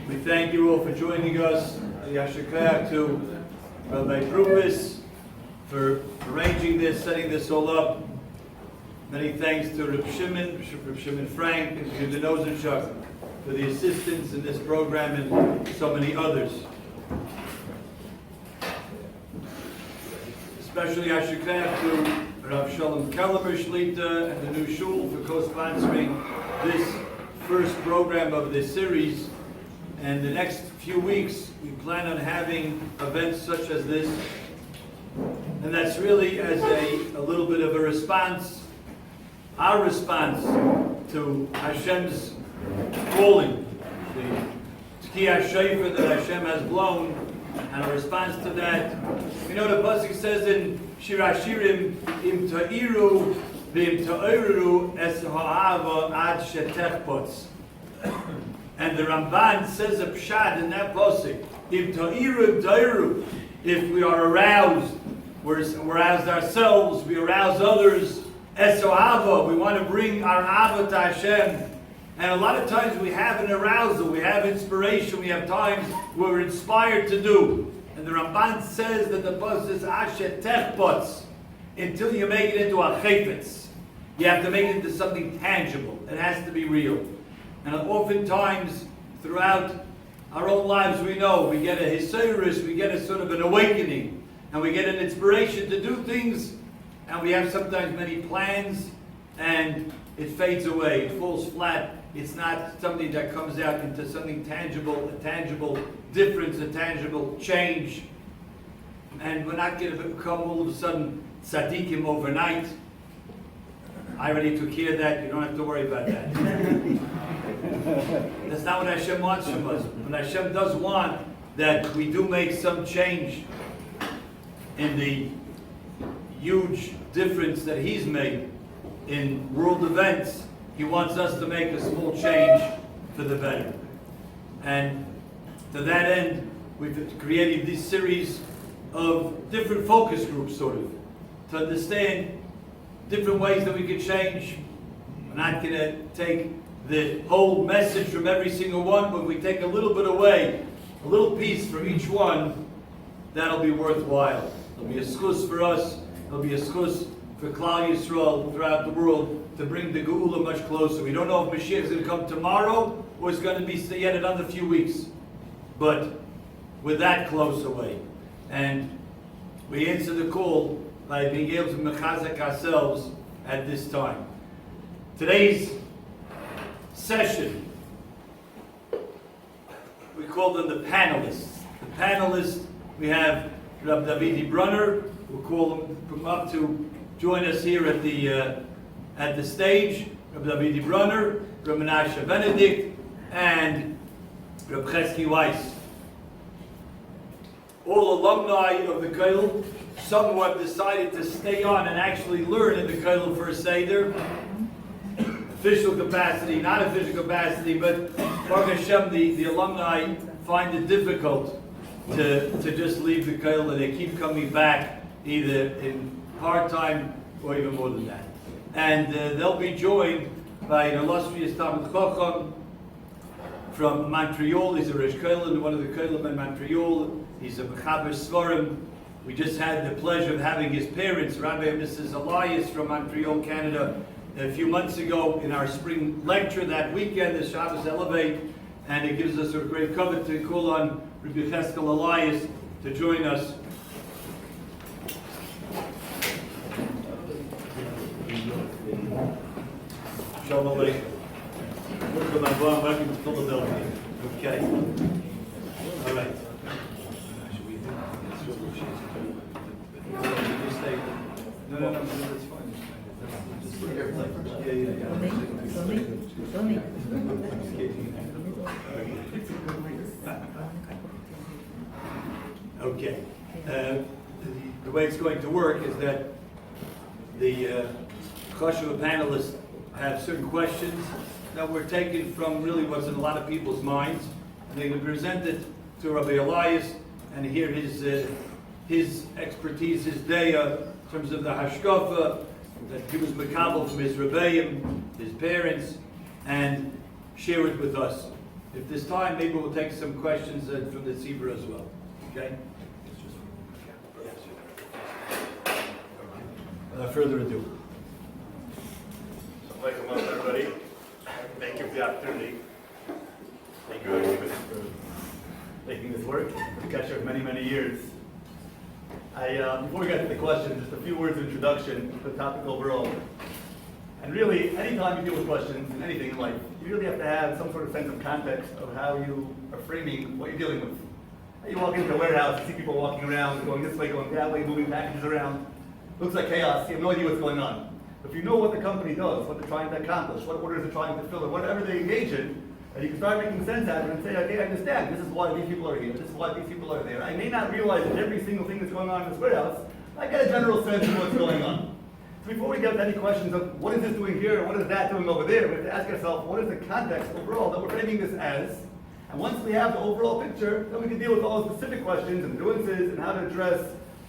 We thank you all for joining us. Yashikaya to Rabbi Prupis for arranging this, setting this all up. Many thanks to Reb Shimon Frank, and to the Nozenchuk for the assistance in this program and so many others. Especially Yashikaya to Rav Shalom Kellemer Shlita and the New Shul for co-sponsoring this first program of this series. And the next few weeks, we plan on having events such as this. And that's really as a little bit of a response, our response to Hashem's calling, the Tkiyah Shofar that Hashem has blown, and a response to that. You know, the pasuk says in Shir Hashirim, Im ta'iru v'im ta'oru es ha'ava ad shetechpots. And the Ramban says a pshat in that pasuk, Im ta'iru, im ta'iru. If we are aroused, we're aroused ourselves, we arouse others, es ha'ava, we want to bring our ava to Hashem. And a lot of times we have an arousal, we have inspiration, we have times where we're inspired to do. And the Ramban says that the pasuk is asher techpots, until you make it into a chayfetz. You have to make it into something tangible. It has to be real. And oftentimes, throughout our own lives, we know we get a hisayrus, we get a sort of an awakening, and we get an inspiration to do things, and we have sometimes many plans, and it fades away, it falls flat. It's not something that comes out into something tangible, a tangible difference, a tangible change. And we're not going to become all of a sudden tzaddikim overnight. I already took care of that, you don't have to worry about that. That's not what Hashem wants from us. But Hashem does want that we do make some change in the huge difference that He's made in world events. He wants us to make a small change for the better. And to that end, we've created this series of different focus groups, sort of, to understand different ways that we can change. We're not going to take the whole message from every single one, but we take a little bit away, a little piece from each one, that'll be worthwhile. It'll be a schus for us, it'll be a schus for Kollel Yisroel throughout the world, to bring the Geula much closer. We don't know if Mashiach is going to come tomorrow or it's going to be yet another few weeks. But we're that close away. And we answer the call by being able to mechazek ourselves at this time. Today's session, we call them the panelists. The panelists, we have Rab Davidi Brunner, we'll call him up to join us here at the stage, Rab Davidi Brunner, Rab Menashe Benedict, and Rab Chesky Weiss. All alumni of the Kollel, some who have decided to stay on and actually learn in the Kollel for a Seder, official capacity, not official capacity, but Baruch Hashem, the alumni find it difficult to just leave the Kollel, and they keep coming back either in part-time or even more than that. And they'll be joined by an illustrious Talmid Chacham from Montreal. He's a Rosh Kollel, one of the Kollel in Montreal. He's a Mechaber Svarim. We just had the pleasure of having his parents, Rabbi and Mrs. Elias from Montreal, Canada, a few months ago in our spring lecture that weekend, the Shabbos Elevate, and it gives us a great covet to call on Rabbi Cheskel Elias to join us. Shalom Aleichem. Welcome to Philadelphia. Okay. All right. No, that's fine. Okay. The way it's going to work is that the Chashuva panelists have certain questions that were taken from really what's in a lot of people's minds, and they're going to present it to Rabbi Elias and hear his expertise, his daya, in terms of the hashkafa that he was mekabel from his rebbeim, his parents, and share it with us. If there's time, maybe we'll take some questions from the Tzibur as well. Okay? Without further ado. So welcome up, everybody. Thank you for the opportunity. Thank you for making this work. We've got you for many, many years. Before we get to the question, just a few words of introduction to the topic overall. And really, anytime you deal with questions in anything in life, you really have to have some sort of sense of context of how you are framing what you're dealing with. You walk into a warehouse, you see people walking around, going this way, going that way, moving packages around. Looks like chaos, you have no idea what's going on. If you know what the company does, what they're trying to accomplish, what orders they're trying to fill, or whatever they engage in, and you can start making sense out of it and say, okay, I understand, this is why these people are here, this is why these people are there. I may not realize that every single thing that's going on in this warehouse, I get a general sense of what's going on. So before we get to any questions of what is this doing here, or what is that doing over there, we have to ask ourselves, what is the context overall that we're framing this as? And once we have the overall picture, then we can deal with all the specific questions and nuances and how to address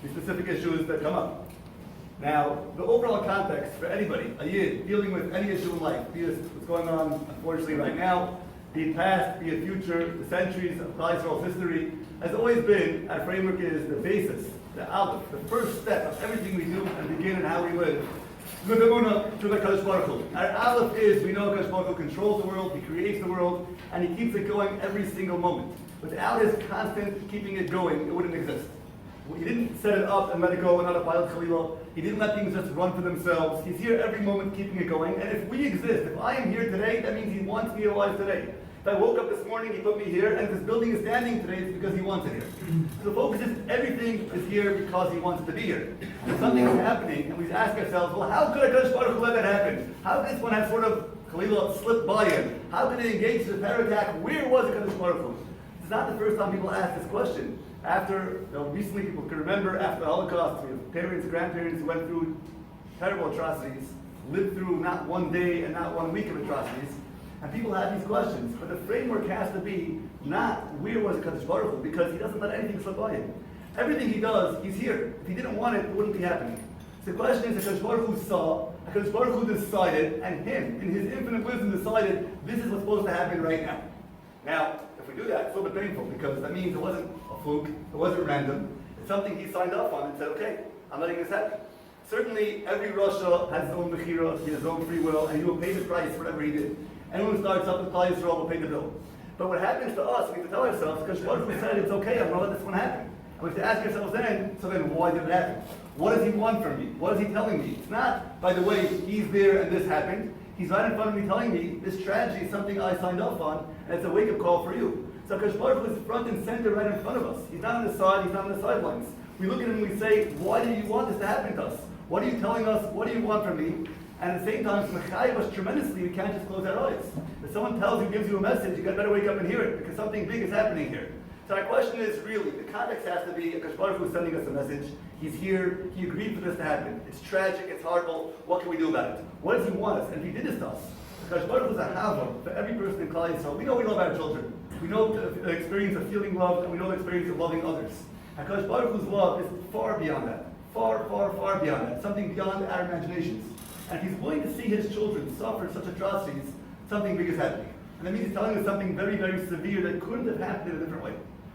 the specific issues that come up. Now, the overall context for anybody, a yid, dealing with any issue in life, be it what's going on, unfortunately, right now, be it past, be it future, the centuries of Yisroel's history, has always been, our framework is the basis, the aleph, the first step of everything we do and begin and how we live. With Emunah to the Kodesh Baruch Hu. Our aleph is, we know Kodesh Baruch Hu controls the world, He creates the world, and He keeps it going every single moment. Without His constant keeping it going, it wouldn't exist. He didn't set it up and let it go and not a pilot Kollel. He didn't let things just run for themselves. He's here every moment keeping it going. And if we exist, if I am here today, that means He wants me alive today. If I woke up this morning, He put me here, and if this building is standing today, it's because He wants it here. So the focus is everything is here because He wants it to be here. If something is happening, and we ask ourselves, well, how could HaKadosh Baruch Hu let that happen? How could this one have sort of Kollel slip by Him? How could it engage in a terror attack? Where was HaKadosh Baruch Hu? It's not the first time people ask this question. Recently people can remember after the Holocaust, we have parents, grandparents who went through terrible atrocities, lived through not one day and not 1 week of atrocities, and people have these questions. But the framework has to be not where was Kadosh Baruch Hu, because He doesn't let anything slip by Him. Everything He does, He's here. If He didn't want it, it wouldn't be happening. So the question is, Kadosh Baruch Hu saw, Kadosh Baruch Hu decided, and Him, in His infinite wisdom, decided this is what's supposed to happen right now. Now, if we do that, it's a little bit painful, because that means it wasn't a fluke, it wasn't random. It's something He signed up on and said, okay, I'm letting this happen. Certainly, every Rasha has his own mechira, he has his own free will, and He will pay the price for whatever he did. Anyone who starts up with Kollel Yisroel will pay the bill. But what happens to us, we have to tell ourselves, because Baruch Hu said it's okay, I'm going to let this one happen. And we have to ask ourselves then, so then why did it happen? What does He want from me? What is He telling me? It's not, by the way, He's there and this happened. He's right in front of me telling me this tragedy is something I signed up on, and it's a wake-up call for you. So Kadosh Baruch Hu is front and center right in front of us. He's not on the side, He's not on the sidelines. We look at Him and we say, why do you want this to happen to us? What are you telling us? What do you want from me? And at the same time, it's mechayiv us tremendously. We can't just close our eyes. If someone tells you, gives you a message, you got to better wake up and hear it, because something big is happening here. So our question is really, the context has to be, Kadosh Baruch Hu is sending us a message. He's here. He agreed for this to happen. It's tragic. It's horrible. What can we do about it? What does He want us? And if He did this to us, Kadosh Baruch Hu is a hava for every person in Kollel Yisroel. We know we love our children. We know the experience of feeling loved, and we know the experience of loving others. And Kadosh Baruch Hu's love is far beyond that. Far, far, far beyond that. Something beyond our imaginations. And if He's willing to see His children suffer such atrocities, something big is happening. And that means He's telling us something very, very severe that couldn't have happened in a different way.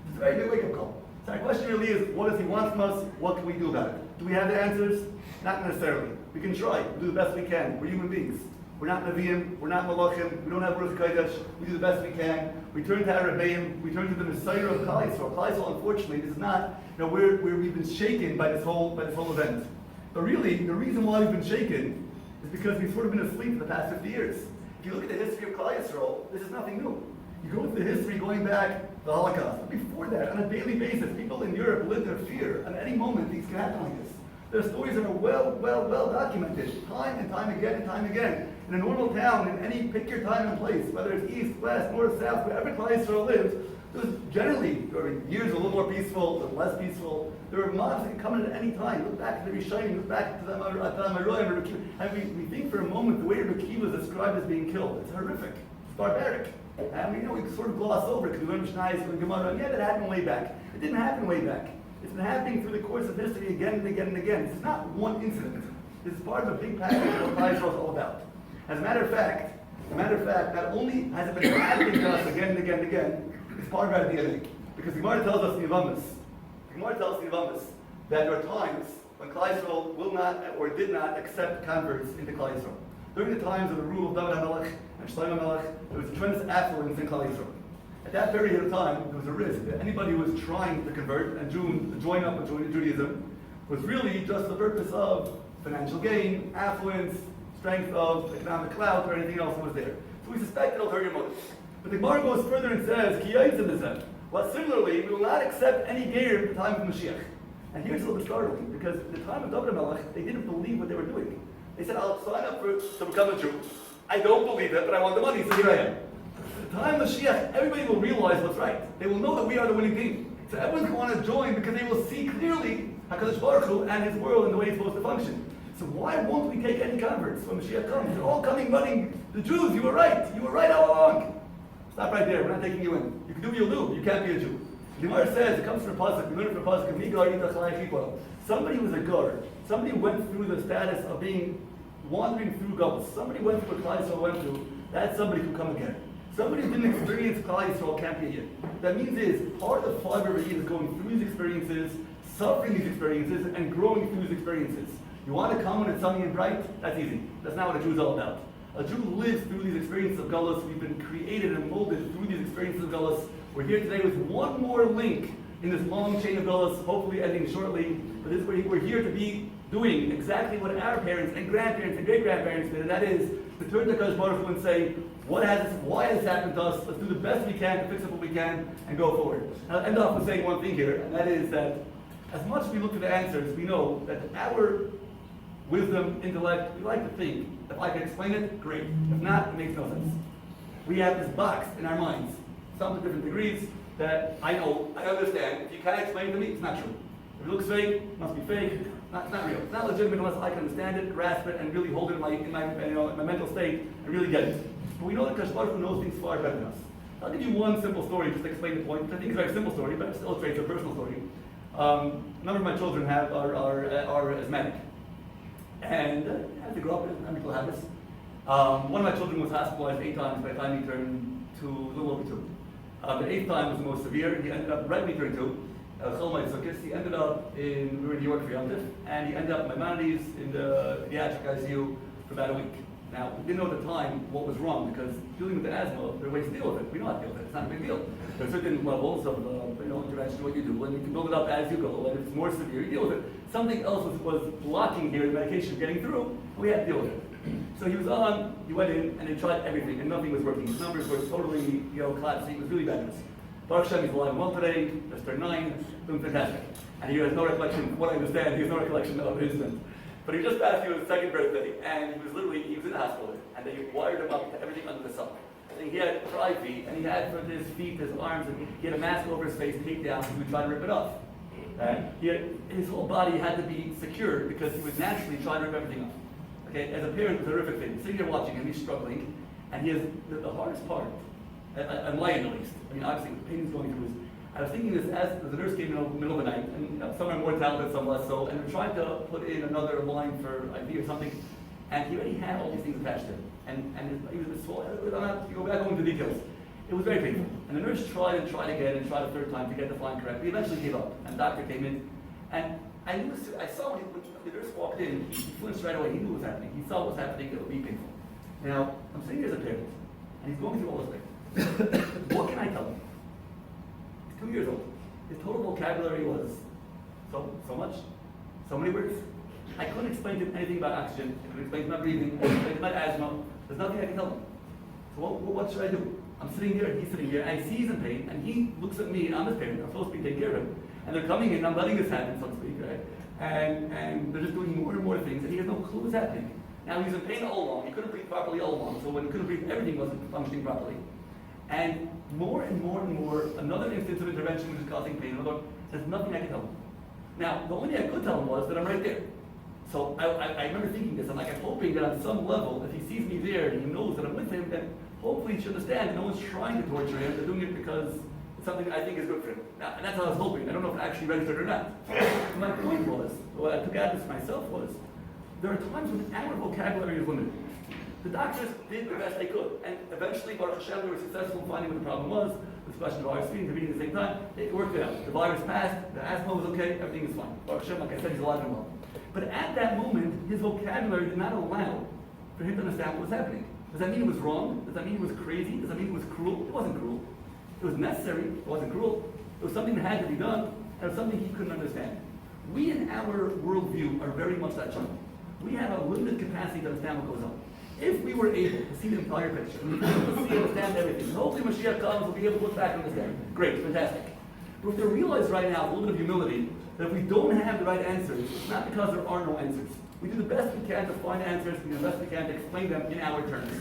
It's a very big wake-up call. So our question really is, what does He want from us? What can we do about it? Do we have the answers? Not necessarily. We can try. We'll do the best we can. We're human beings. We're not Nevi'im, we're not Malachim, we don't have Ruach Kodesh, we do the best we can. We turn to our Rebbeim, we turn to the Messiah of Kollel Yisroel. Kollel Yisroel, unfortunately, this is not, where we've been shaken by this whole event. But really, the reason why we've been shaken is because we've sort of been asleep for the past 50 years. If you look at the history of Kollel Yisroel, this is nothing new. You go into the history going back the Holocaust. Before that, on a daily basis, people in Europe lived in fear. At any moment, things can happen like this. There are stories that are well documented, time and time again. In a normal town, in any, pick your time and place, whether it's east, west, north, south, wherever Kollel Yisroel lives, there was generally, years a little more peaceful, a little less peaceful. There were mobs that could come in at any time. Look back at the Rishonim, look back to the Amaroyim, and we think for a moment the way Rabbi Akiva was described as being killed. It's horrific. It's barbaric. And we sort of gloss over it because we learn Mishnayos and Gemara, and yeah, that happened way back. It didn't happen way back. It's been happening through the course of history again and again and again. This is not one incident. This is part of a big package of what Kollel Yisroel is all about. As a matter of fact, As a matter of fact, not only has it been happening to us again and again and again, it's part of our DNA. Because the Gemara tells us in Yevamos, that there are times when Kollel Yisrael will not or did not accept converts into Kollel Yisrael. During the times of the rule of David HaMelech and Shlomo HaMelech, there was a tremendous affluence in Kollel Yisrael. At that period of time, there was a risk that anybody who was trying to convert and join up with Judaism was really just the purpose of financial gain, affluence, strength of economic clout, or anything else that was there. So we suspected ulterior motives. But the Gemara goes further and says, Ki yaitz in the well, similarly, we will not accept any geir at the time of Mashiach. And here's a little bit startling, because at the time of David HaMelech, they didn't believe what they were doing. They said, I'll sign up to become a Jew. I don't believe it, but I want the money, so here I am. At the time of Mashiach, everybody will realize what's right. They will know that we are the winning team. So everyone's going to want to join because they will see clearly HaKadosh Baruch Hu and His world and the way it's supposed to function. So why won't we take any converts when Mashiach comes? They're all coming running, the Jews, you were right all along. Stop right there, we're not taking you in. You can do what you'll do, you can't be a Jew. The Gemara says, it comes from a pasuk, we learn it from a pasuk, somebody was a gar, somebody went through the status of being wandering through Gulls. Somebody went through what Kollel Yisrael went through, that's somebody who come again. Somebody who didn't experience Kollel Yisrael can't be a Yid. That means part of the fiber of a Yid is going through these experiences, suffering these experiences, and growing through these experiences. You want to come when it's sunny and bright? That's easy. That's not what a Jew is all about. A Jew lives through these experiences of Gullus. We've been created and molded through these experiences of Gullus. We're here today with one more link in this long chain of Gullus, hopefully ending shortly. But this we're here to be doing exactly what our parents and grandparents and great-grandparents did, and that is to turn to HaKadosh Baruch Hu and say, why has this happened to us? Let's do the best we can to fix up what we can and go forward. And I'll end off with saying one thing here, and that is that as much as we look for the answers, we know that our wisdom, intellect, we like to think, if I can explain it, great. If not, it makes no sense. We have this box in our minds, some to different degrees, that I know, I understand. If you can't explain it to me, it's not true. If it looks fake, it must be fake. Not real. It's not legitimate unless I can understand it, grasp it, and really hold it in my mental state and really get it. But we know that Kadosh Baruch Hu knows things far better than us. I'll give you one simple story just to explain the point, which I think is a very simple story, but it illustrates a personal story. A number of my children are asthmatic. And as they grow up, and people have this. One of my children was hospitalized 8 times by the time he turned to a little over 2. The 8th time was the most severe. He ended up right when he turned 2. He ended up we were in New York for Yom Tov, and he ended up in Maimonides in the pediatric ICU for about a week. Now, we didn't know at the time what was wrong, because dealing with the asthma, there are ways to deal with it. We know how to deal with it. It's not a big deal. There are certain levels of intervention, what you do, and you can build it up as you go. And if it's more severe, you deal with it. Something else was blocking here, the medication getting through, and we had to deal with it. So he went in, and they tried everything, and nothing was working. His numbers were totally, collapsing. It was really bad news. Baruch Hashem, he's alive and well today, just turned 9, doing fantastic. And he has no recollection, from what I understand, he has no recollection of his incident. But he just passed his 2nd birthday, and he was in the hospital, and they wired him up to everything under the sun. And he had dry feet, and he had for his feet, his arms, and he had a mask over his face taped down, so he would try to rip it off. His whole body had to be secured because he would naturally try to rip everything off. Okay, as a parent, it's a horrific thing. Sitting here watching him, he's struggling, and he has the hardest part. I'm lying at least. I mean, obviously, the pain is going through his. I was thinking this as the nurse came in the middle of the night, and some are more talented, some less so, and they're trying to put in another line for IV or something, and he already had all these things attached to him. And he was a bit swollen. I'm not to go back home into details. It was very painful. And the nurse tried and tried again and tried a 3rd time to get the line correct. He eventually gave up, and the doctor came in, and I saw when the nurse walked in, he flinched right away. He knew what was happening. He saw what was happening. It would be painful. Now, I'm sitting here as a parent, and he's going through all this things. What can I tell him? He's 2 years old. His total vocabulary was so much, so many words. I couldn't explain to him anything about oxygen. I couldn't explain to him about breathing. I couldn't explain to him about asthma. There's nothing I can tell him. So what should I do? I'm sitting here, and he's sitting here, and I see he's in pain, and he looks at me, and I'm his parent. I'm supposed to be taking care of him. And they're coming in, I'm letting this happen, so to speak, right? And they're just doing more and more things, and he has no clue what's happening. Now, he's in pain all along. He couldn't breathe properly all along. So when he couldn't breathe, everything wasn't functioning properly. And more, another instance of intervention which is causing pain. There's nothing I can tell him. Now, the only thing I could tell him was that I'm right there. So I remember thinking this. I'm hoping that on some level, if he sees me there and he knows that I'm with him, then hopefully he should understand that no one's trying to torture him. They're doing it because it's something that I think is good for him. Now, and that's how I was hoping. I don't know if it actually registered or not. My point was, what I took out of this myself was, there are times when our vocabulary is limited. The doctors did the best they could, and eventually, Baruch Hashem, we were successful in finding what the problem was. This question of RSV and reading at the same time, it worked it out. The virus passed, the asthma was okay, everything is fine. Baruch Hashem, like I said, he's alive and well. But at that moment, his vocabulary did not allow for him to understand what was happening. Does that mean it was wrong? Does that mean it was crazy? Does that mean it was cruel? It wasn't cruel. It was necessary. It wasn't cruel. It was something that had to be done, and it was something he couldn't understand. We, in our worldview, are very much that child. We have a limited capacity to understand what goes on. If we were able to see the entire picture, we were able to see and understand everything, hopefully Mashiach comes, we'll be able to look back and understand. Great, fantastic. But we have to realize right now, with a little bit of humility, that if we don't have the right answers, it's not because there are no answers. We do the best we can to find answers, we do the best we can to explain them in our terms.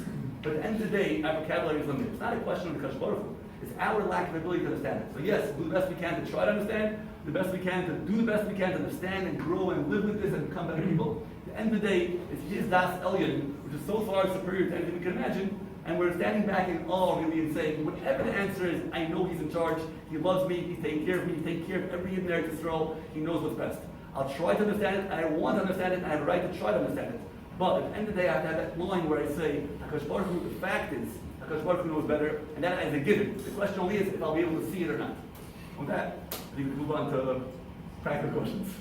But at the end of the day, our vocabulary is limited. It's not a question of the Kadosh Baruch Hu. It's our lack of ability to understand it. So yes, we'll do the best we can to try to understand, the best we can to do the best we can to understand and grow and live with this and become better people. At the end of the day, it's his Das Elyon, which is so far superior to anything we can imagine, and we're standing back in awe really and saying, whatever the answer is, I know he's in charge, he loves me, he's taking care of me, he's taking care of every Eretz Yisroel, he knows what's best. I'll try to understand it, and I want to understand it, and I have a right to try to understand it. But at the end of the day, I have to have that line where I say, HaKadosh Baruch Hu, the fact is, HaKadosh Baruch Hu knows better, and that is a given. The question only is if I'll be able to see it or not. With that, I think we move on to practical questions.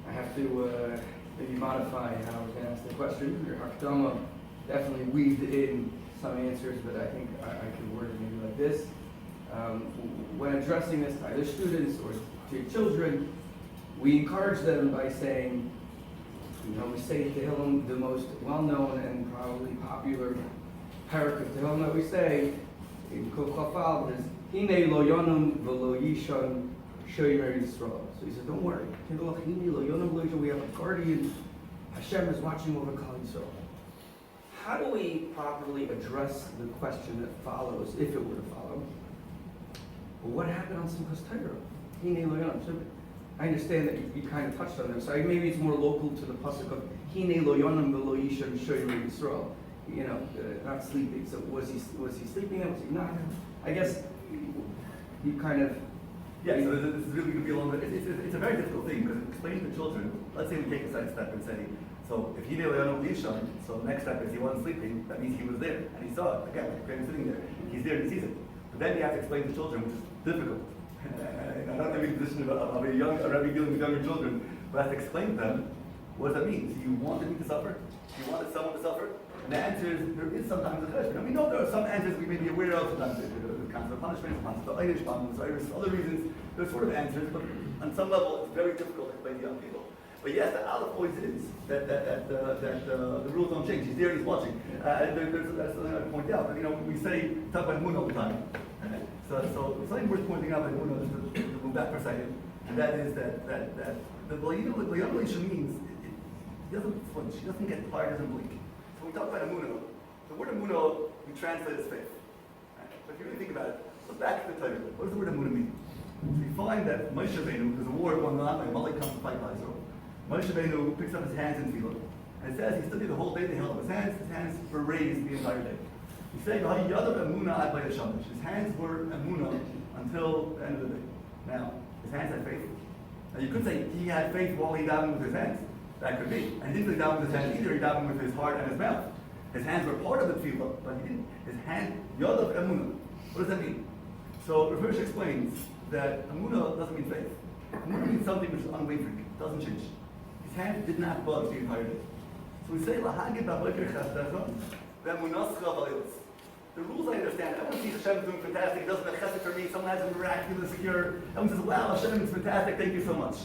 I have to maybe modify how I was going to ask the question. Your Hakdama definitely weaved in some answers, but I think I could word it maybe like this. When addressing this to either students or to children, we encourage them by saying, we say Tehillim, the most well-known and probably popular parak of Tehillim that we say in Kollel is Hine lo yonum v'lo yishon shomer Yisroel. So he says, don't worry. We have a guardian. Hashem is watching over Kollel Yisroel. How do we properly address the question that follows, if it were to follow? Well, what happened on Simchas Torah? Hine lo yonum. So I understand that you kind of touched on them. So maybe it's more local to the pasuk of Hine lo yonum v'lo yishon shomer Yisroel. Not sleeping. So was he sleeping? Was he not? I guess you kind of. Yeah, so this is really going to be a little bit, it's a very difficult thing, because explaining to children, let's say we take a side step and say, so if he knew Leonov Lishon, so the next step is he wasn't sleeping, that means he was there, and he saw it, again, like sitting there, he's there and he sees it. But then you have to explain to children, which is difficult. I'm not in the position of a Rebbe dealing with younger children, but I have to explain to them, what does that mean? So you wanted me to suffer? You wanted someone to suffer? And the answer is, there is sometimes a question. And we know there are some answers we may be aware of, sometimes there's kinds of punishment, sometimes other reasons, there's sort of answers, but on some level it's very difficult to explain to young people. But yes, the other point is that the rules don't change. He's there, he's watching. That's something I point out. We talk about Emunah all the time. So something worth pointing out about Emunah, just to move back for a second, and that is that the Leon means he doesn't flinch, he doesn't get tired, doesn't blink. So when we talk about Emunah, the word Emunah we translate as faith. Right? So if you really think about it, look back to the title. What does the word Emunah mean? So we find that Moshe Rabbeinu, there's a war going on, like Amalek comes to fight Israel. Moshe Rabbeinu picks up his hands in tefillah, and it says he stood there the whole day. They held up his hands were raised the entire day. He said, his hands were Emunah until the end of the day. Now, his hands had faith. Now you could say he had faith while he davened with his hands. That could be. And he didn't really daven with his hands either. He davened with his heart and his mouth. His hands were part of the tefillah, but he didn't. His hand, Yadav Emunah. What does that mean? So Rav Hirsch explains that Emunah doesn't mean faith. Emunah means something which is unwavering. It doesn't change. His hand did not budge the entire day. So we say, the rules I understand. Everyone sees Hashem doing fantastic. He does the chesed for me. Someone has a miraculous cure. Everyone says, wow, Hashem is fantastic. Thank you so much.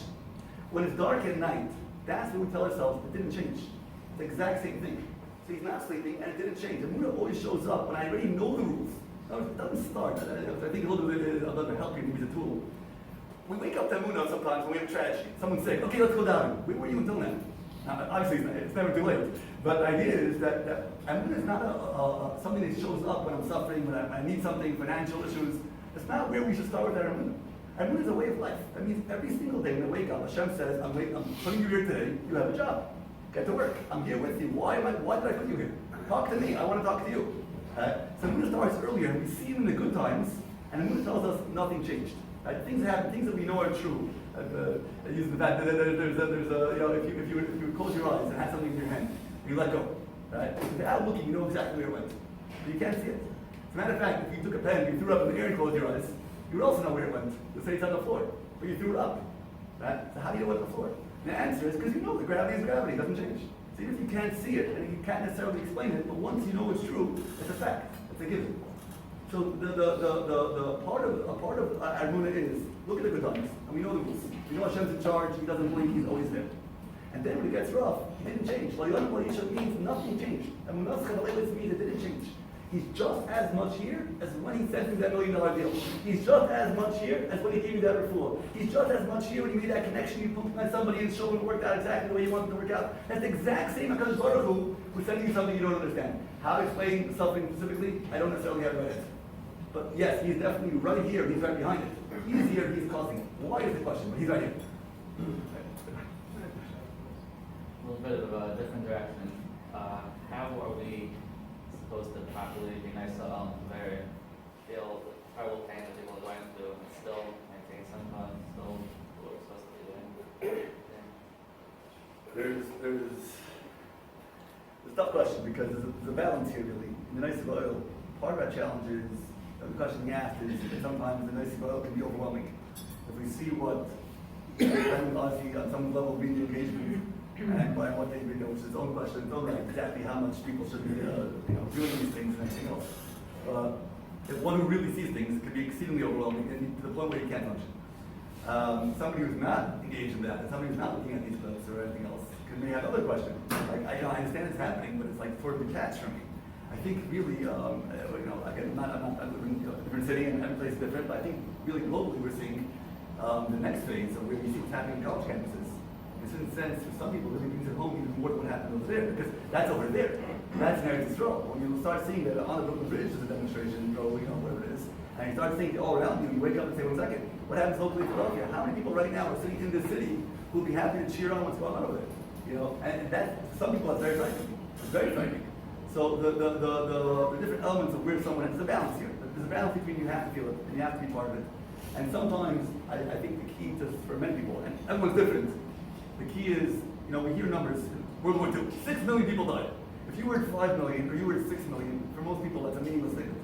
When it's dark at night, that's when we tell ourselves it didn't change. It's the exact same thing. So he's not sleeping and it didn't change. The Emunah always shows up when I already know the rules. No, it doesn't start. I think a little bit of help you use a tool. We wake up to Emunah sometimes when we have a tragedy. Someone's sick. Okay, let's go down. Where were you until now? Now, obviously, it's never too late. But the idea is that Emunah is not something that shows up when I'm suffering, when I need something, financial issues. It's not where we should start with our Emunah. Emunah is a way of life. That means every single day when I wake up, Hashem says, I'm putting you here today. You have a job. Get to work. I'm here with you. Why did I put you here? Talk to me. I want to talk to you. So Emunah starts earlier, and we see it in the good times, and Emunah tells us nothing changed. Things happen, things that we know are true. I use the fact that there's a, you know, if you close your eyes and have something in your hand, you let go, right? Without looking, you know exactly where it went, but you can't see it. As a matter of fact, if you took a pen, you threw it up in the air and closed your eyes, you would also know where it went. You'll say it's on the floor, but you threw it up, right? So how do you know what's on the floor? And the answer is because you know that gravity is gravity, it doesn't change. So even if you can't see it, and you can't necessarily explain it, but once you know it's true, it's a fact, it's a given. So the part of Emunah is, look at the good times, and we know the rules. We know Hashem's in charge, he doesn't blink, he's always there. And then when it gets rough, he didn't change. Means nothing changed. And Emunah means it didn't change. He's just as much here as when he sent you that $1 million deal. He's just as much here as when he gave you that refuah. He's just as much here when you made that connection, you put on somebody and showed it worked out exactly the way you wanted it to work out. That's the exact same HaKadosh Baruch Hu who's sending you something you don't understand. How to explain something specifically, I don't necessarily have the right answer. But yes, he's definitely right here, he's right behind it. He's here, he's causing it. Why is the question? But he's right here. A little bit of a different direction. How are we supposed to properly be nice to feel terrible pain that people are going through and still maintain some fun, still do what we're supposed to be doing? There's a tough question because there's a balance here really. In the nice oil, part of our challenge is, the question we asked is that sometimes the nice oil can be overwhelming. If we see what, obviously on some level being engagement, and by what they know, which is its own question, its own right, exactly how much people should be doing these things and everything else. If one who really sees things, it can be exceedingly overwhelming and to the point where you can't function. Somebody who's not engaged in that, and somebody who's not looking at these clips or anything else, may have other questions. Like, I understand it's happening, but it's like sort of detached from me. I think really, again, I'm living in a different city and every place is different, but I think really globally we're seeing the next phase of where we see what's happening in college campuses. In a certain sense, for some people, living things at home even more than what happened over there, because that's over there. That's in Eretz Yisroel. When you start seeing that on the Brooklyn Bridge there's a demonstration, or whatever it is, and you start seeing it all around you, you wake up and say, 1 second, what happens locally in Philadelphia? How many people right now are sitting in this city who will be happy to cheer on what's going on over there? And that, for some people, that's very frightening. It's very frightening. So the different elements of where someone is, there's a balance here. There's a balance between you have to feel it and you have to be part of it. And sometimes, I think the key for many people, and everyone's different, the key is, we hear numbers. World War II, 6 million people died. If you were at 5 million or you were at 6 million, for most people that's a meaningless thing.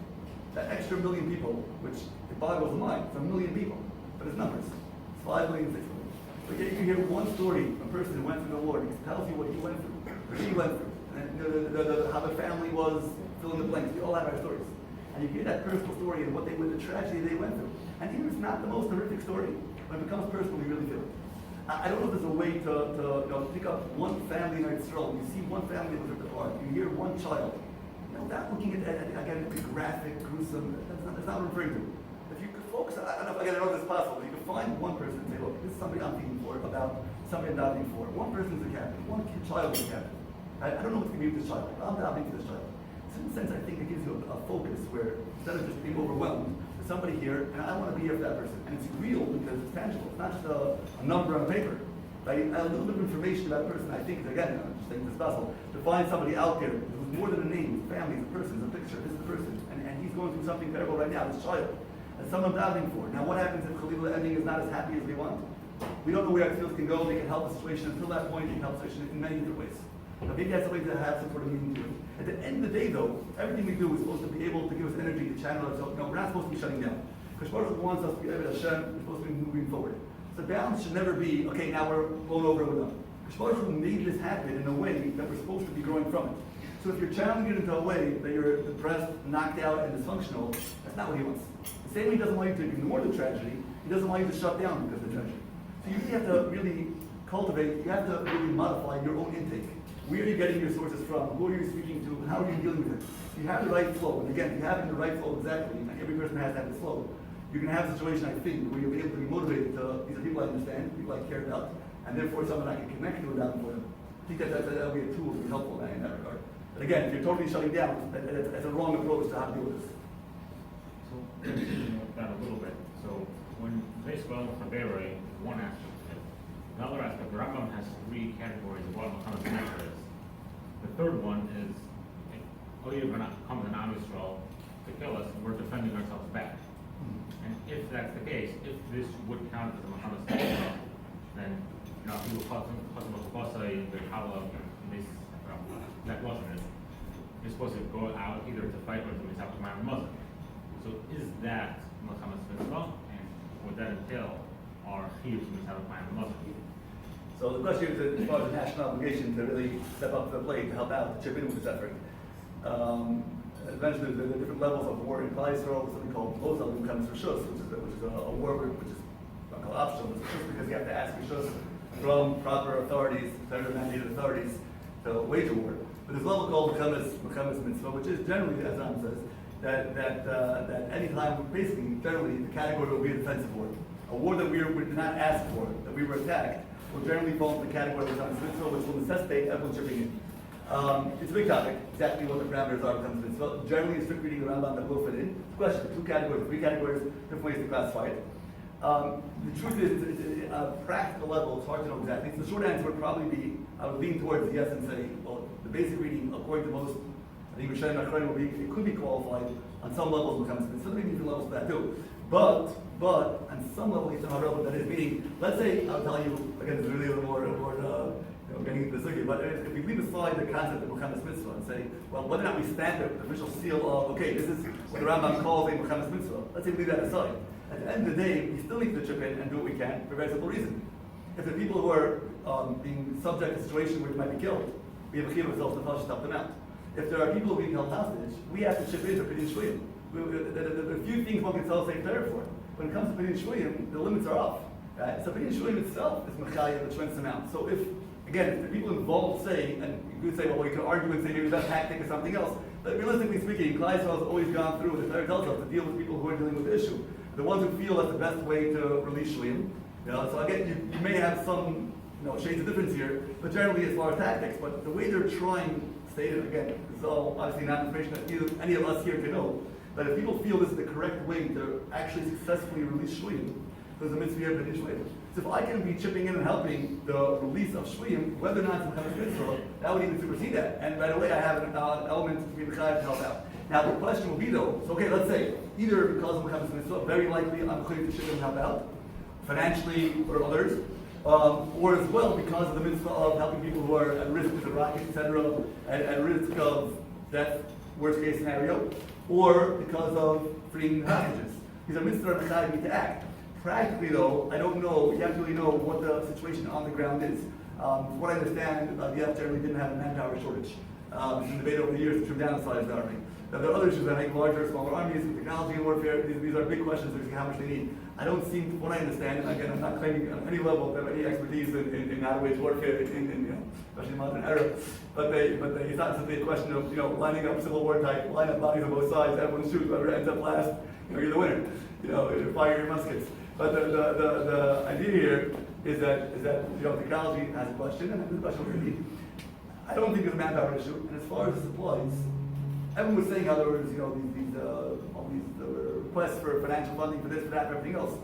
That extra million people, which it boggles the mind, it's a million people, but it's numbers. It's 5 million, 6 million. But yet you can hear one story, a person who went through the war, and he tells you what he went through, or she went through, and how the family was, fill in the blanks. We all have our stories. And you hear that personal story and what the tragedy they went through. And even if it's not the most horrific story, when it becomes personal, you really feel it. I don't know if there's a way to pick up one family in Eretz Yisrael. You see one family that was ripped apart. You hear one child. Without looking at again, the graphic, gruesome. That's not what I'm referring to. If you could focus, I don't know if this is possible. You could find one person and say, look, this is somebody I'm thinking for, about somebody I'm doubting for. One person's a captain. One child is a captain. I don't know what's going to be with this child, but I'm doubting for this child. In a sense, I think it gives you a focus where instead of just being overwhelmed, there's somebody here, and I want to be here for that person. And it's real because it's tangible. It's not just a number on a paper. Right? A little bit of information about a person, I think, again, I'm just thinking it's possible, to find somebody out there who's more than a name, family, it's a person, it's a picture, this is the person. And he's going through something terrible right now, this child. And someone doubting for. Now what happens if Kollel ending is not as happy as we want? We don't know where our fields can go, they can help the situation. Until that point, they can help the situation in many different ways. Now, maybe that's a way to have some sort of meaning to it. At the end of the day, though, everything we do is supposed to be able to give us energy to channel ourselves. No, we're not supposed to be shutting down. Because Baruch Hu wants us to be Eretz Hashem, we're supposed to be moving forward. So the balance should never be, okay, now we're blown over, we're done. Because Baruch Hu made this happen in a way that we're supposed to be growing from it. So if you're channeling it into a way that you're depressed, knocked out, and dysfunctional, that's not what he wants. The same way he doesn't want you to ignore the tragedy, he doesn't want you to shut down because of the tragedy. So you really have to really cultivate, you have to really modify your own intake. Where are you getting your sources from? Who are you speaking to? How are you dealing with it? If you have the right flow, and again, if you have the right flow exactly, and every person has to have this flow, you're going to have a situation, I think, where you'll be able to be motivated to, these are people I understand, people I care about, and therefore someone I can connect to without for them. I think that'll be a tool to be helpful in that regard. But again, if you're totally shutting down, that's a wrong approach to how to deal with this. So, continuing with that a little bit. So, when Yisroel for Beirut, one aspect of it. Another aspect, the Rambam has 3 categories of what Muhammad's nature is. The third one is, Oyev comes an Am Yisrael to kill us, and we're defending ourselves back. And if that's the case, if this would count as a Muhammad's nature, then, people custom of Kosai, the Kala, that wasn't it. You're supposed to go out either to fight or to miss out command Muslim. So is that Muhammad's mitzvah, and would that entail our chiyuv to miss out command Muslim? So the question is, as far as the national obligation to really step up to the plate to help out, to chip in with this effort. Eventually, there are different levels of war in Yisroel, something called Kollel, which is a war which is not called optional, it's just because you have to ask rishus from proper authorities, federal mandated authorities, to wage a war. But there's a level called Muhammad's mitzvah, which is generally, as Ram says, that any time, basically, generally, the category will be a defensive war. A war that we did not ask for, that we were attacked, will generally fall into the category of Muhammad's mitzvah, which will necessitate everyone chipping in. It's a big topic, exactly what the parameters are of the mitzvah. Generally, a strict reading of the Rambam that will fit in. Question, 2 categories, 3 categories, different ways to classify it. The truth is, at a practical level, it's hard to know exactly. So the short answer would probably be, I would lean towards yes and say, well, the basic reading, according to most, I think Rishonim Achronim will be, it could be qualified on some levels when it comes to this. So there may be different levels of that too. But on some level, you know how relevant that is. Meaning, let's say, I'll tell you, again, it's really a little more getting into the circuit, but if we leave aside the concept of Muhammad's mitzvah and say, well, whether or not we stamp the official seal of, okay, this is what the Rambam calls a Muhammad's mitzvah, let's say we leave that aside. At the end of the day, we still need to chip in and do what we can for a very simple reason. If the people who are being subject to a situation where they might be killed, we have a chiyuv ourselves to help them out. If there are people being held hostage, we have to chip in for Pidyon Shvuyim. There are a few things one can tell safe prayer for. When it comes to Pidyon Shvuyim, the limits are off. Right? So Pidyon Shvuyim itself is mechayah the tremendous amount. So if the people involved say, and you could say, well, you could argue and say maybe that tactic is something else, but realistically speaking, Kollel has always gone through, the Torah tells us, to deal with people who are dealing with the issue. The ones who feel that's the best way to release Shvuyim. So again, you may have some shades of difference here, but generally as far as tactics, but the way they're trying, stated again, this is all obviously not information that any of us here can know, but if people feel this is the correct way to actually successfully release Shvuyim, there's a mitzvah here of Shvuyim. So if I can be chipping in and helping the release of Shvuyim, whether or not it's Muhammad's mitzvah, that would even supersede that. And right away I have an element to be mechayev to help out. Now the question will be though, so okay, let's say, either because of Muhammad's mitzvah, very likely I'm going to chip in and help out, financially or others, or as well because of the mitzvah of helping people who are at risk with the rocket, etc., at risk of death, worst case scenario, or because of freeing hostages. These are mitzvahs that need to act. Practically though, I don't know, you have to really know what the situation on the ground is. From what I understand, the IDF generally didn't have a manpower shortage. This is debated over the years to downside the army. Now, there are other issues that make larger, smaller armies, with technology and warfare. These are big questions as to how much they need. I don't seem, from what I understand, and again, I'm not claiming on any level to have any expertise in how to wage warfare, especially in the modern era. But it's not simply a question of lining up Civil War type, line up bodies on both sides, everyone shoots, whoever ends up last, you're the winner. You fire your muskets. But the idea here is that technology has a question, and the question will be. I don't think it's a manpower issue. And as far as the supplies, everyone was saying how there was, all these requests for financial funding for this, for that, for everything else.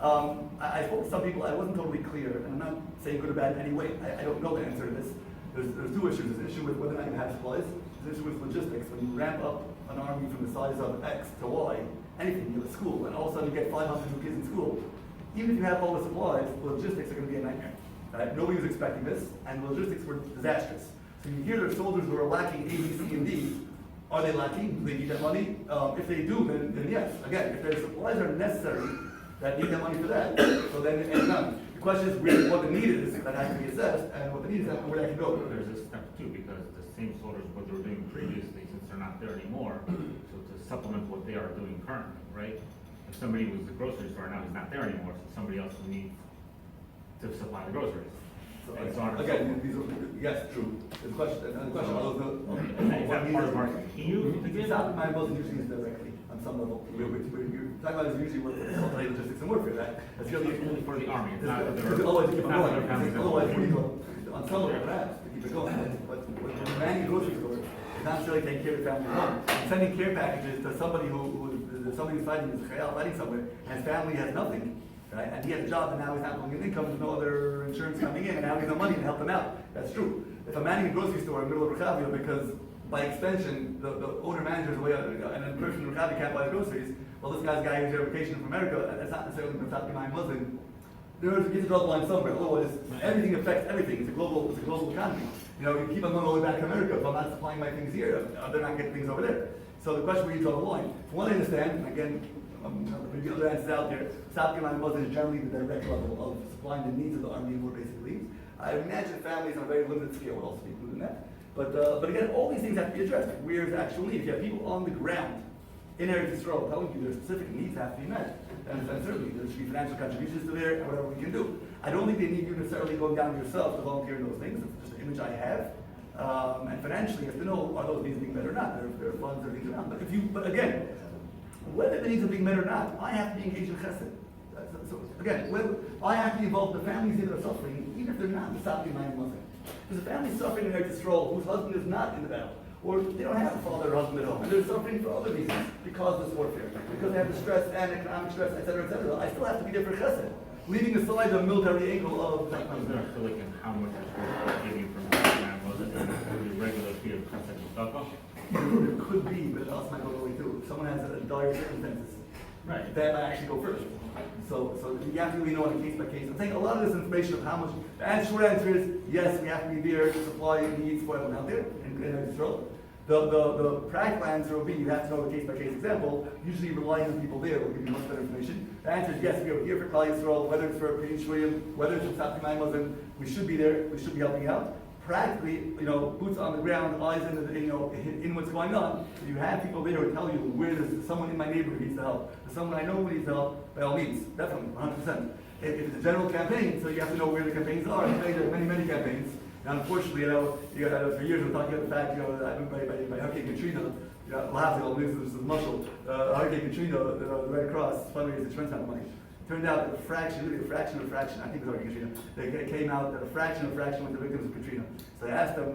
I spoke to some people. I wasn't totally clear, and I'm not saying good or bad in any way. I don't know the answer to this. There's 2 issues. There's an issue with whether or not you have supplies. There's an issue with logistics. When you ramp up an army from the size of X to Y, anything, you have a school, and all of a sudden you get 500 new kids in school. Even if you have all the supplies, logistics are going to be a nightmare. Right? Nobody was expecting this, and logistics were disastrous. So you hear there are soldiers who are lacking A, B, C, and D. Are they lacking? Do they need that money? If they do, then yes. Again, if their supplies are necessary that need that money for that, so then it's done. The question is really what the need is that has to be assessed, and what the need is and where that can go. There's a step 2 because the same soldiers, what they were doing previously, since they're not there anymore, so to supplement what they are doing currently, right? If somebody was at the grocery store now, he's not there anymore, so somebody else will need to supply the groceries. And so on and Again, so these are, yes, true. The question are those Is that part of our, can you it's not my most usually is directly on some level. You're talking about is usually what logistics and warfare, right? That's really for the army, it's not that Otherwise, keep it going. Otherwise, on some level, perhaps, to keep it going. But when you're manning a grocery store, it's not necessarily taking care of your family alone. Sending care packages to somebody somebody who's fighting, is fighting somewhere, and his family has nothing. Right? And he has a job, and now he's not going to get income, there's no other insurance coming in, and now he has no money to help them out. That's true. If I'm managing a grocery store in the middle of Rechavia, because by extension, the owner-manager is away, and then the person in Rechavia can't buy the groceries, well, this guy's guy who's here on vacation from America, and that's not necessarily going to be my Muslim. in order to get to draw the line somewhere. Otherwise, everything affects everything. It's a global economy. You know, you keep on going all the way back to America. If I'm not supplying my things here, they're not getting things over there. So the question where you draw the line. From what I understand, and again, maybe other answers out there, South Carolina wasn't generally the direct level of supplying the needs of the Army and more basic needs. I imagine families on a very limited scale would also be included in that. But again, all these things have to be addressed. Where is actual need? If you have people on the ground in Eretz Yisroel telling you their specific needs have to be met, and certainly there should be financial contributions to there, and whatever we can do. I don't think they need you necessarily going down yourself to volunteer in those things. It's just an image I have. And financially, you have to know, are those needs being met or not? There are funds that are being around. But again, whether the needs are being met or not, I have to be engaged in chesed. So again, I have to be involved in the families that are suffering, even if they're not the South Carolina Muslim. There's a family suffering in Eretz Yisroel whose husband is not in the battle, or they don't have a father or husband at home, and they're suffering for other reasons because of this warfare, because they have the stress and economic stress, etc., etc. I still have to be there for chesed, leaving aside the military angle of that kind of Is there like how much is worth giving from that was it the regular fee of chesed tzedakah? There could be, but it also might go the way too. If someone has a dire circumstances, Right. that might actually go first. So you have to really know on a case by case. I'm saying a lot of this information of how much. The short answer is yes, we have to be there to supply needs for everyone out there in Israel. The practical answer will be you have to know the case by case example. Usually relying on people there will give you much better information. The answer is yes, we are here for Kollel Yisrael, whether it's for Prince William, whether it's for South Carolina Muslim, we should be there. We should be helping out. Practically, boots on the ground, eyes in what's going on. If you have people there who tell you where there's someone in my neighborhood needs help, or someone I know who needs help, by all means, definitely, 100%. If it's a general campaign, so you have to know where the campaigns are. There are many campaigns. And unfortunately, for years we're talking about the fact, by Hurricane Katrina, laughing, this is muscle. Hurricane Katrina, the Red Cross fundraised a tremendous amount of money. Turned out that a fraction, I think it was already Katrina, they came out that a fraction went to victims of Katrina. So I asked them,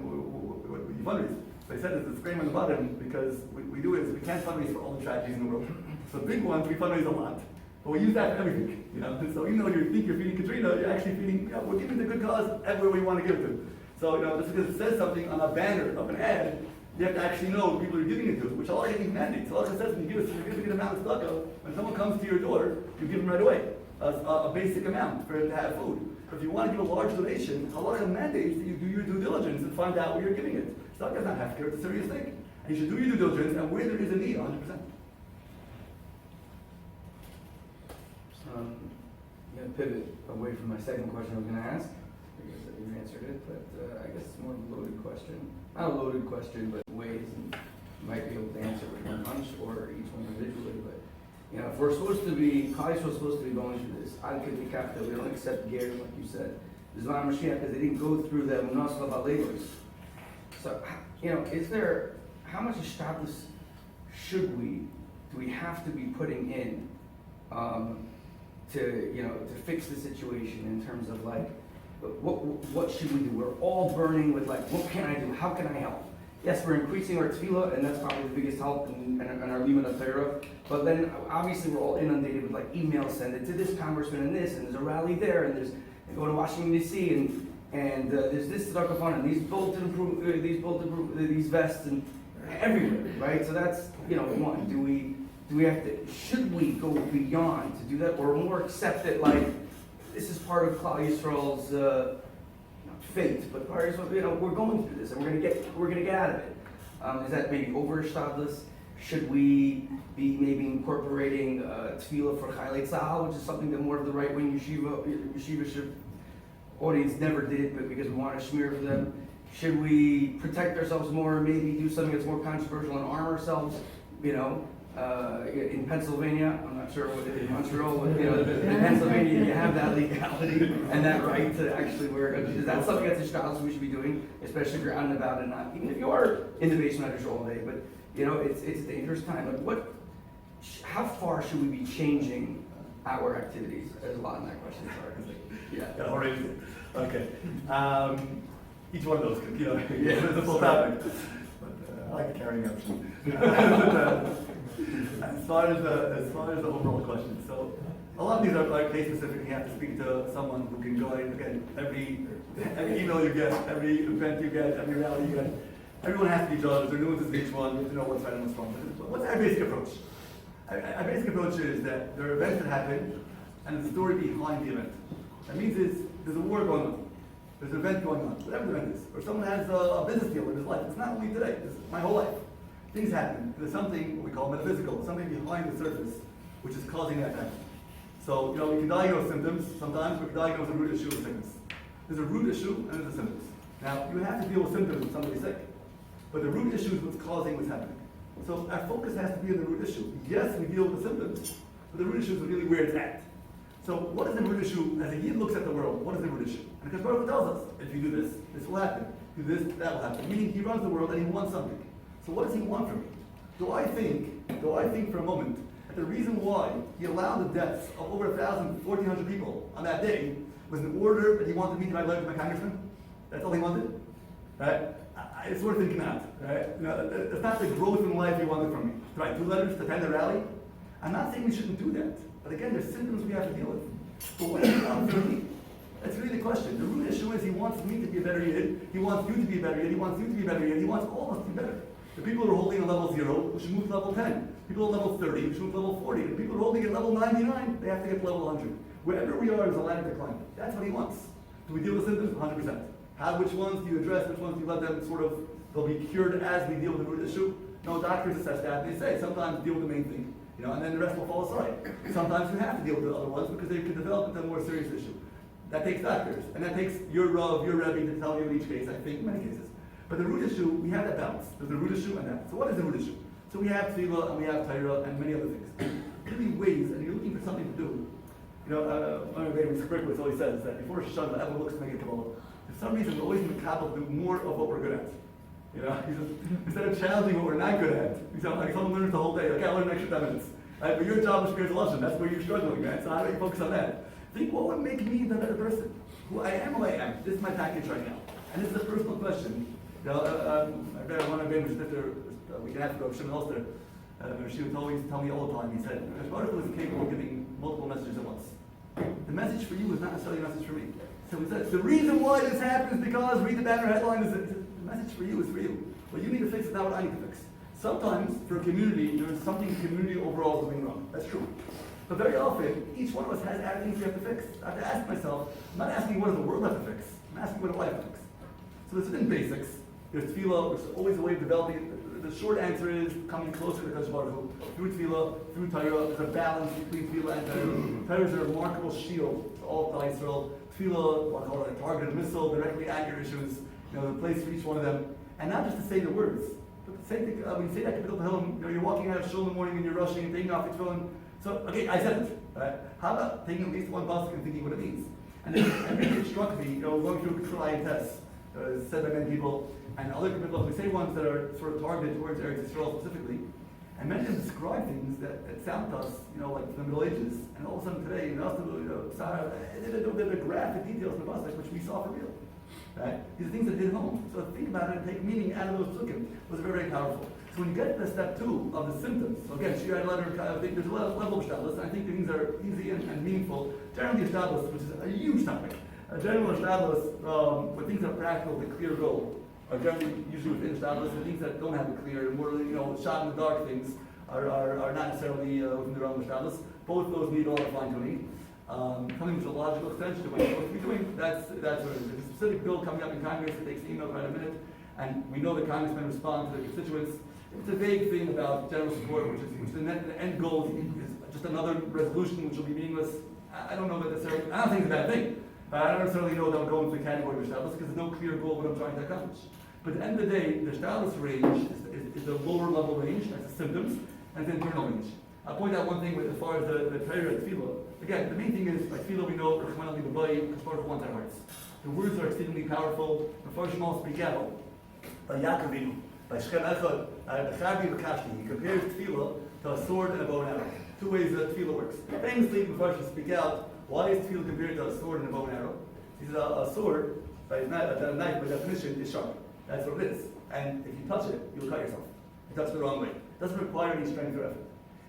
what you fundraise? They said it's a scream on the bottom because we do is we can't fundraise for all the tragedies in the world. So big ones, we fundraise a lot. But we use that for everything, So even though you think you're feeding Katrina, you're actually feeding, we're giving the good cause everywhere we want to give it to. So, just because it says something on a banner of an ad, you have to actually know who people are giving it to, which Allah mandates. Allah says when you give a significant amount of tzedakah, when someone comes to your door, you give them right away a basic amount for it to have food. But if you want to give a large donation, Allah mandates that you do your due diligence and find out where you're giving it. Tzedakah is not hefker, it's a serious thing. And you should do your due diligence and where there is a need, 100%. I'm going to pivot away from my second question I was going to ask. I guess that you answered it, but I guess it's more of a loaded question. Not a loaded question, but ways, and you might be able to answer with one bunch or each one individually. But if we're supposed to be, Kollel is supposed to be going through this. We don't accept Gary, like you said. There's not Mashiach because they didn't go through the Emunah labors. So, is there, how much established do we have to be putting in to fix the situation in terms of like, what should we do? We're all burning with like, what can I do? How can I help? Yes, we're increasing our tefillah, and that's probably the biggest help in our limud Torah. But then obviously we're all inundated with like emails, send it to this congressman and this, and there's a rally there, and they go to Washington D.C. and there's this tzedakah fund and these vests and everywhere, right? So that's one. Should we go beyond to do that, or more accept it like this is part of Kollel Yisrael's fate, but part of we're going through this and we're gonna get out of it. Is that maybe overestablished? Should we be maybe incorporating tefillah for Chaylei Tzahal, which is something that more of the right-wing yeshiva audience never did, but because we want to smear for them? Should we protect ourselves more, maybe do something that's more controversial and arm ourselves? In Pennsylvania, I'm not sure what it is in Montreal, but in Pennsylvania you have that legality and that right to actually wear a gun. Is that something that's we should be doing, especially if you're out and about and not, even if you are in the basement at all day, but it's a dangerous time. Like how far should we be changing our activities? There's a lot in that question, sorry. Yeah, already. Okay. Each one of those, it's a full topic. But I like the carrying option. As far as the overall question, so a lot of these are like case specific. You have to speak to someone who can join. Again, every email you get, every event you get, every rally you get, everyone has to be judged. There are nuances in each one. You have to know what's right and what's wrong. But what's our basic approach? Our basic approach is that there are events that happen, and the story behind the event. That means there's a war going on. There's an event going on, whatever the event is. Or someone has a business deal in his life. It's not only today, it's my whole life. Things happen. There's something we call metaphysical, something behind the surface, which is causing that to happen. So, we can diagnose symptoms. Sometimes we can diagnose a root issue of sickness. There's a root issue and there's a symptoms. Now, you have to deal with symptoms when somebody's sick. But the root issue is what's causing what's happening. So our focus has to be on the root issue. Yes, we deal with the symptoms, but the root issue is really where it's at. So what is the root issue? As a Yid looks at the world, what is the root issue? And because Baruch tells us, if you do this, this will happen. Do this, that will happen. Meaning he runs the world and he wants something. So what does he want from me? Do I think for a moment that the reason why he allowed the deaths of over 1,400 people on that day was in order that he wanted me to write letters to my congressman? That's all he wanted? Right? It's worth thinking out. Right? It's not the growth in life he wanted from me. To write 2 letters, to attend a rally. I'm not saying we shouldn't do that. But again, there's symptoms we have to deal with. But what does he want from me? That's really the question. The root issue is he wants me to be a better Yid. He wants you to be a better Yid. He wants you to be a better Yid. He wants all of us to be better. The people who are holding at level 0 should move to level 10. People at level 30 should move to level 40. The people who are holding at level 99, they have to get to level 100. Wherever we are is a ladder to climb. That's what he wants. Do we deal with symptoms? 100%. Which ones do you address? Which ones do you let them they'll be cured as we deal with the root issue? No, doctors assess that. They say sometimes deal with the main thing, and then the rest will fall aside. Sometimes you have to deal with the other ones because they can develop into a more serious issue. That takes doctors, and that takes your Rav, your Rebbe to tell you in each case, I think, in many cases. But the root issue, we have that balance. There's the root issue and that. So what is the root issue? So we have Tefillah, and we have Torah, and many other things. Really ways, and you're looking for something to do. One of the Rebbe's Krikwitz always says that before Shoshana, everyone looks to make a Kabbalah. For some reason, we're always makabel to do more of what we're good at. He says, instead of challenging what we're not good at, like someone learns the whole day, okay, I learned an extra 10 minutes. Right? But your job is Shkir's lesson, that's where you're struggling, right? So how do you focus on that? Think, what would make me the better person? Who I am, who I am. This is my package right now. And this is a personal question. I read one of them, we can ask about Shimon Elster. She would always tell me all the time, he said, Baruch was capable of giving multiple messages at once. The message for you is not necessarily a message for me. So he says, the reason why this happens is because, read the banner headline, the message for you is for you. What you need to fix is not what I need to fix. Sometimes, for a community, there is something the community overall is doing wrong. That's true. But very often, each one of us has things we have to fix. I have to ask myself, I'm not asking what does the world have to fix. I'm asking what do I have to fix. So there's certain basics. There's tefillah, which is always a way of developing it. The short answer is coming closer to Kodesh Baruch Hu. Through tefillah, through Torah, there's a balance between tefillah and Torah. Torah is a remarkable shield to all of Yisroel. Tefillah, what I call it, a targeted missile directly at your issues. The place for each one of them. And not just to say the words, but to say when you say that to B'dil Tehillim, you're walking out of shul in the morning and you're rushing and taking off your tefillin. So, okay, I said it. Right? How about taking at least one pasuk and thinking what it means? And then it struck me, going through control ayin tests, said by many people, and other people, we say ones that are sort of targeted towards Eretz Yisrael specifically, and many of them describe things that sound to us, like from the Middle Ages, and all of a sudden today, the graphic details in the pasuk which we saw for real. Right? These are things that hit home. So think about it and take meaning out of those psukim. Was very, very powerful. So when you get to step 2 of the symptoms, so again, she had a letter, I think there's a level of shtadlus, and I think things are easy and meaningful. Generally, shtadlus, which is a huge topic. General shtadlus, with things that are practical, the clear goal, are generally usually within shtadlus, and things that don't have a clear, more shot in the dark things are not necessarily within the realm of shtadlus. Both those need a lot of fine tuning. Coming to a logical extension of what you're supposed to be doing, that's what it is. There's a specific bill coming up in Congress that takes email right a minute, and we know that congressmen respond to their constituents. It's a vague thing about general support, which the end goal is just another resolution which will be meaningless. I don't know that necessarily, I don't think it's a bad thing, but I don't necessarily know that will go into the category of shtadlus because there's no clear goal what I'm trying to accomplish. But at the end of the day, the shtadlus range is the lower level range, that's the symptoms, and the internal range. I'll point out one thing as far as the Torah and tefillah. Again, the main thing is, by tefillah we know, Rachman Ali Babai, because Baruch wants our hearts. The words are exceedingly powerful. The Farshim all speak out. By Yaakovinu, by Shechem Echad, B'chavi B'kashti, he compares tefillah to a sword and a bow and arrow. 2 ways that tefillah works. Famously, the Farshim speak out, why is tefillah compared to a sword and a bow and arrow? He says a sword, a knife by definition, is sharp. That's what it is. And if you touch it, you'll cut yourself. You touch it the wrong way. It doesn't require any strength or effort.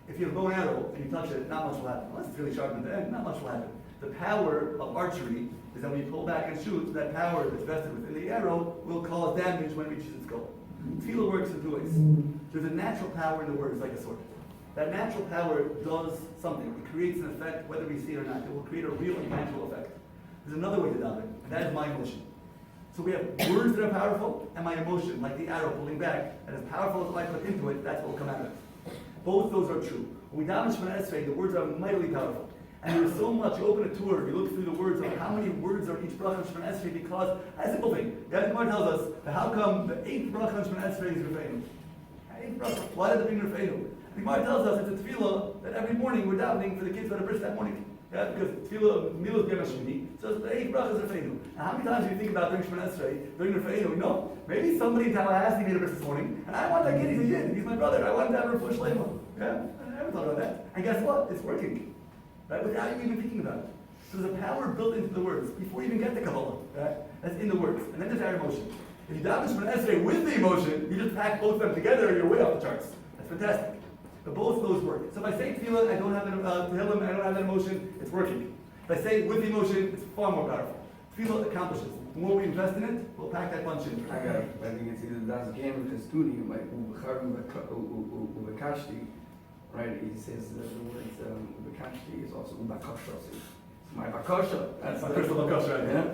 If you have a bow and arrow and you touch it, not much will happen. Unless it's really sharp at the end, not much will happen. The power of archery is that when you pull back and shoot, that power that's vested within the arrow will cause damage when it reaches its goal. Tefillah works in 2 ways. There's a natural power in the words, like a sword. That natural power does something. It creates an effect, whether we see it or not. It will create a real and tangible effect. There's another way to daven, and that is my emotion. So we have words that are powerful, and my emotion, like the arrow pulling back, and as powerful as I put into it, that's what will come out of it. Both those are true. When we daven Shemona Esrei, the words are mightily powerful. And there's so much, you open a tour, you look through the words of how many words are each bracha of Shemona Esrei, because, a simple thing, the Gemara tells us that how come the 8th bracha of Shemona Esrei is Rufeinu? 8th bracha, why did it bring Rufeinu? The Gemara tells us it's a tefillah that every morning we're davening for the kids who had a bris that morning. Yeah, because tefillah, milah b'yom hashmini, so the 8th bracha is Rufeinu. Now how many times do you think about during Shemona Esrei, during Rufeinu? You know, maybe somebody in Tallahassee made a bris this morning, and I want that kid, he's a yid, he's my brother, I want to have a push lema. Yeah, I never thought about that. And guess what? It's working. Right? Without you even thinking about it. So there's a power built into the words before you even get the Kollel. Right? That's in the words. And then there's our emotion. If you daven Shemona Esrei with the emotion, you just pack both of them together and you're way off the charts. That's fantastic. But both of those work. So if I say tefillah, I don't have tehillim, I don't have that emotion, it's working. If I say it with the emotion, it's far more powerful. Tefillah accomplishes. The more we invest in it, we'll pack that bunch in. I think it's either das game with the studio, like ubekashti, right? He says the words ubekashti is also ubakosha. My bakosha. That's my personal bakosha, right? Yeah.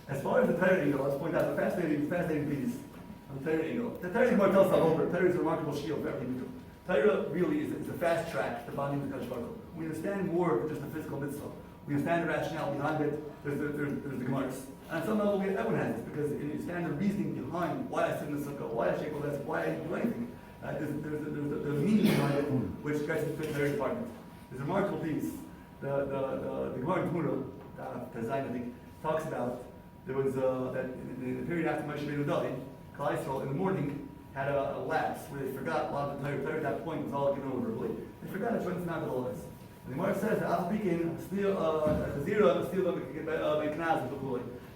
As far as the Torah angle, let's point out the fascinating piece on the Torah angle. The Torah Gemara tells us all over. Torah is a remarkable shield for everything we do. Torah really is a fast track to bonding with Kadosh Baruch Hu. We understand more than just the physical mitzvah. We understand the rationale behind it. There's the Gemaras. And at some level, everyone has this, because you understand the reasoning behind why I sit in the sukkah, why I shake this, why I do anything. There's a meaning behind it, which gets to fit various departments. There's a remarkable piece. The Gemara in Emunah, Tazayin, I think, talks about there was that in the period after Moshe Rabbeinu died, Kollel Yisroel in the morning had a lapse where they forgot a lot of the Torah. At that point was all given over verbally. They forgot to transmit all this. And the Gemara says that after speaking,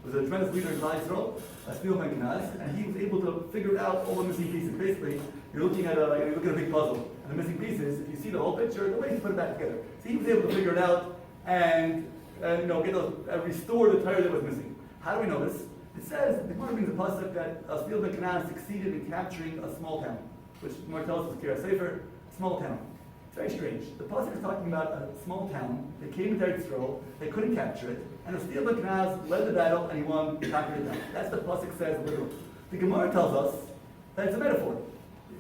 was a tremendous leader in Kollel Yisroel, a steel ben Kenaz, and he was able to figure out all the missing pieces. Basically, you're looking at a big puzzle, and the missing pieces, if you see the whole picture, the way to put it back together. So he was able to figure it out and restore the Torah that was missing. How do we know this? It says, the Gemara brings a pasuk that a steel ben Kenaz succeeded in capturing a small town, which the Gemara tells us is Kira Sefer, a small town. It's very strange. The pasuk is talking about a small town. They came into Eretz Yisroel, they couldn't capture it, and the steel ben Kenaz led the battle and he won, conquered it down. That's what the pasuk says literally. The Gemara tells us that it's a metaphor.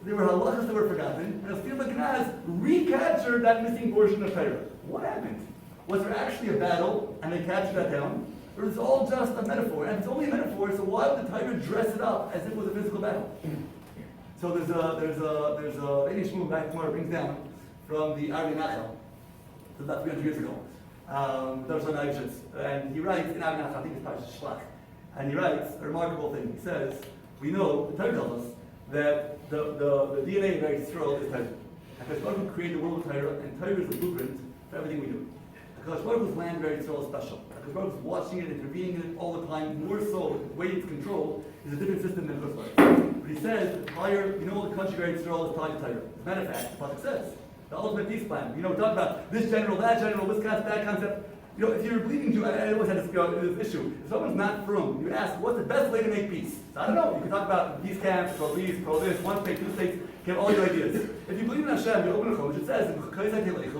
There were halachas that were forgotten, and the steel ben Kenaz recaptured that missing portion of Torah. What happened? Was there actually a battle and they captured that town? Or is it all just a metaphor? And if it's only a metaphor, so why would the Torah dress it up as if it was a physical battle? So there's a English move back Gemara brings down from the Ari Nachal, about 300 years ago. And he writes in Ari Nachal, I think it's Parashat Shlach, and he writes a remarkable thing. He says, we know, the Torah tells us, that the DNA of Eretz Yisroel is Torah. Because Baruch Hu created the world of Torah, and Torah is the blueprint for everything we do. Because Baruch Hu's land of Eretz Yisroel is special. Because Baruch Hu's watching it, intervening in it all the time, more so, the way it's controlled is a different system than Kollel. But he says, the country of Eretz Yisroel is tied to Torah. As a matter of fact, the pasuk says, the ultimate peace plan. We talk about this general, that general, this concept, that concept. If you're a believing Jew, I always had this issue. If someone's not from, you ask, what's the best way to make peace? So I don't know. You can talk about peace camps, pro this, one state, two states. You have all your ideas. If you believe in Hashem, you open a chumash. It says,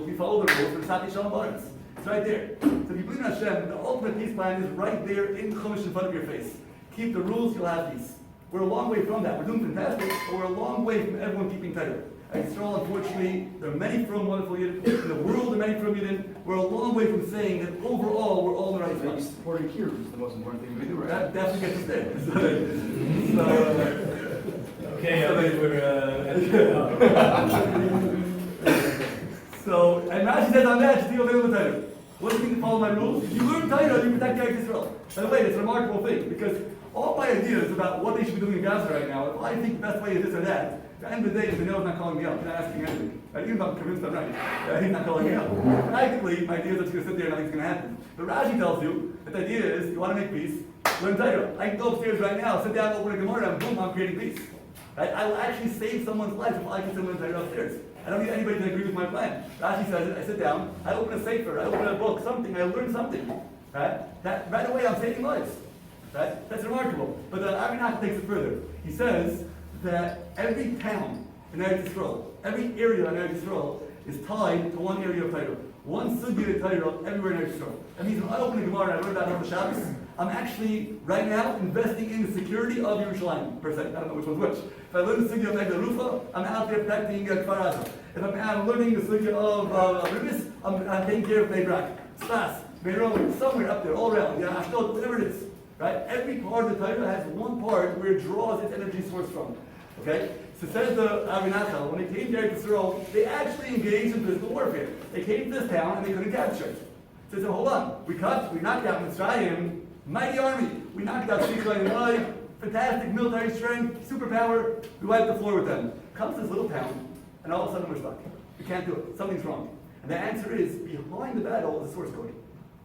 we follow the rules for the Sati Shalom Baritz. It's right there. So if you believe in Hashem, the ultimate peace plan is right there in the chumash in front of your face. Keep the rules, you'll have peace. We're a long way from that. We're doing fantastic, but we're a long way from everyone keeping Torah. And Yisrael, unfortunately, there are many from wonderful Yidden. In the world, there are many from Yidden. We're a long way from saying that overall, we're all in the right place. Supporting Kiruv is the most important thing we do, right? That definitely gets us there. Okay, I think we're So, and Rashi says on that, Sh'ti Ovei L'Torah. What do you mean to follow my rules? If you learn Torah, you protect Eretz Yisrael. By the way, it's a remarkable thing, because all my ideas about what they should be doing in Gaza right now, if I think the best way is this or that, at the end of the day, the Noah's not calling me up, he's not asking anything. Even if I'm convinced I'm right, he's not calling me up. Practically, my idea is that you're going to sit there and nothing's going to happen. But Rashi tells you that the idea is, you want to make peace, learn Torah. I can go upstairs right now, sit down, open a Gemara, and boom, I'm creating peace. Right? I will actually save someone's life if I can still learn Torah upstairs. I don't need anybody to agree with my plan. Rashi says it, I sit down, I open a sefer, I open a book, something, I learn something. Right? That, right away, I'm saving lives. Right? That's remarkable. But the Ari Nachal takes it further. He says that every town in Eretz Yisrael, every area in Eretz Yisrael is tied to one area of Torah. One sugya of Torah everywhere in Eretz Yisrael. That means when I open the Gemara and I learn about Shabbos, I'm actually, right now, investing in the security of Yerushalayim, per se. I don't know which one's which. If I learn the sugya of Egel Rufa, I'm out there protecting Kfar Aza. If I'm learning the sugya of Ribis, I'm taking care of Bnei Brak, Stas, Beirut, somewhere up there, all around, Ashdod, whatever it is. Right? Every part of the Torah has one part where it draws its energy source from. Okay? So says the Avinachal, when they came to Eretz Yisrael, they actually engaged in physical warfare. They came to this town and they couldn't capture it. So they said, hold on, we knocked out Mitzrayim, mighty army. We knocked out Sichla and Eli, fantastic military strength, superpower. We wiped the floor with them. Comes this little town, and all of a sudden we're stuck. We can't do it. Something's wrong. And the answer is, behind the battle is the source code.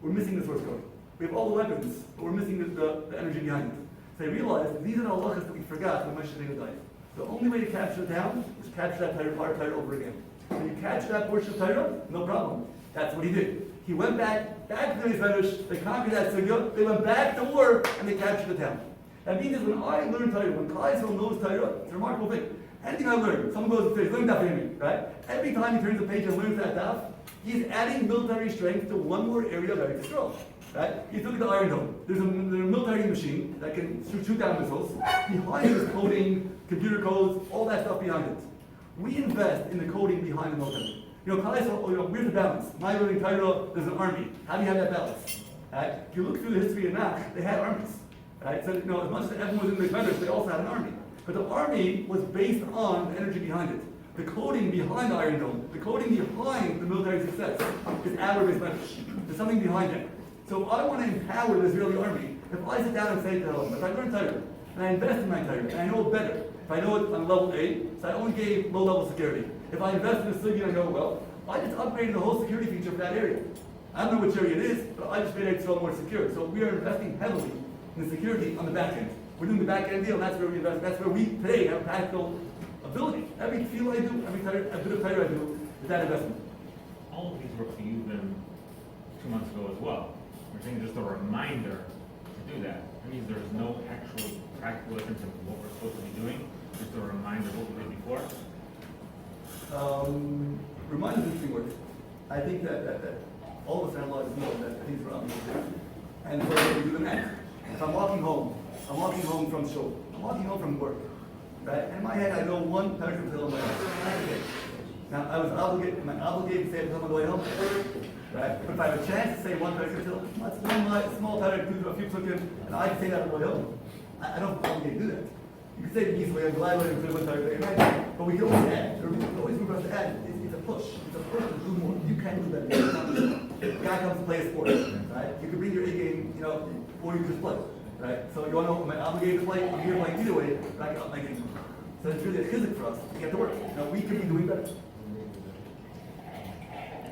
We're missing the source code. We have all the weapons, but we're missing the energy behind it. So they realized these are the halachas that we forgot when Moshe Rabbeinu died. The only way to capture the town is capture that part of Torah over again. When you capture that portion of Torah, no problem. That's what he did. He went back to the Yisrael, they conquered that sugya, they went back to war, and they captured the town. That means that when I learn Torah, when Kollel knows Torah, it's a remarkable thing. Anything I learn, someone goes and says, learn daf yomi, right? Every time he turns the page and learns that daf, he's adding military strength to one more area of Eretz Yisrael. Right? You look at the Iron Dome. There's a military machine that can shoot down missiles. Behind it is coding, computer codes, all that stuff behind it. We invest in the coding behind the military. Where's the balance? My learning Torah, there's an army. How do you have that balance? Right? If you look through the history of Nach, they had armies. Right? So as much as everyone was in the Medrash, they also had an army. But the army was based on the energy behind it. The coding behind the Iron Dome, the coding behind the military success is our-based Medrash. There's something behind it. So I want to empower the Israeli army. If I sit down and say to them, if I learn Torah, and I invest in my Torah, and I know it better, if I know it on level 8, so I only gave low-level security. If I invest in a sugya and I know, well, I just upgraded the whole security feature for that area. I don't know which area it is, but I just made it so more secure. So we are investing heavily in the security on the back end. We're doing the back end deal, and that's where we invest. That's where we today have practical ability. Every field I do, every bit of Torah I do, is that investment. All of these were for you then 2 months ago as well. We're saying just a reminder to do that. That means there's no actual practical difference in what we're supposed to be doing, just a reminder of what we did before. Reminder is interesting word. I think that all of us analyzers know that things are on. And so we do the math. If I'm walking home from shul, I'm walking home from work, right? In my head, I know one person till my house. Now, am I obligated to say it on the way home? Right? But if I have a chance to say one person till, that's one small pattern, a few psukim, and I can say that on the way home. I don't obligate to do that. You can say it easily, I'm glad I'm doing one time, but we can always add. There's always room for us to add. It's a push. It's a push to do more. You can do that. A guy comes to play a sport, right? You can bring your A game, or you just play, right? So you want to know, am I obligated to play? I'm here playing either way, back up my game. So it's really a chizik for us to get to work. We can be doing better.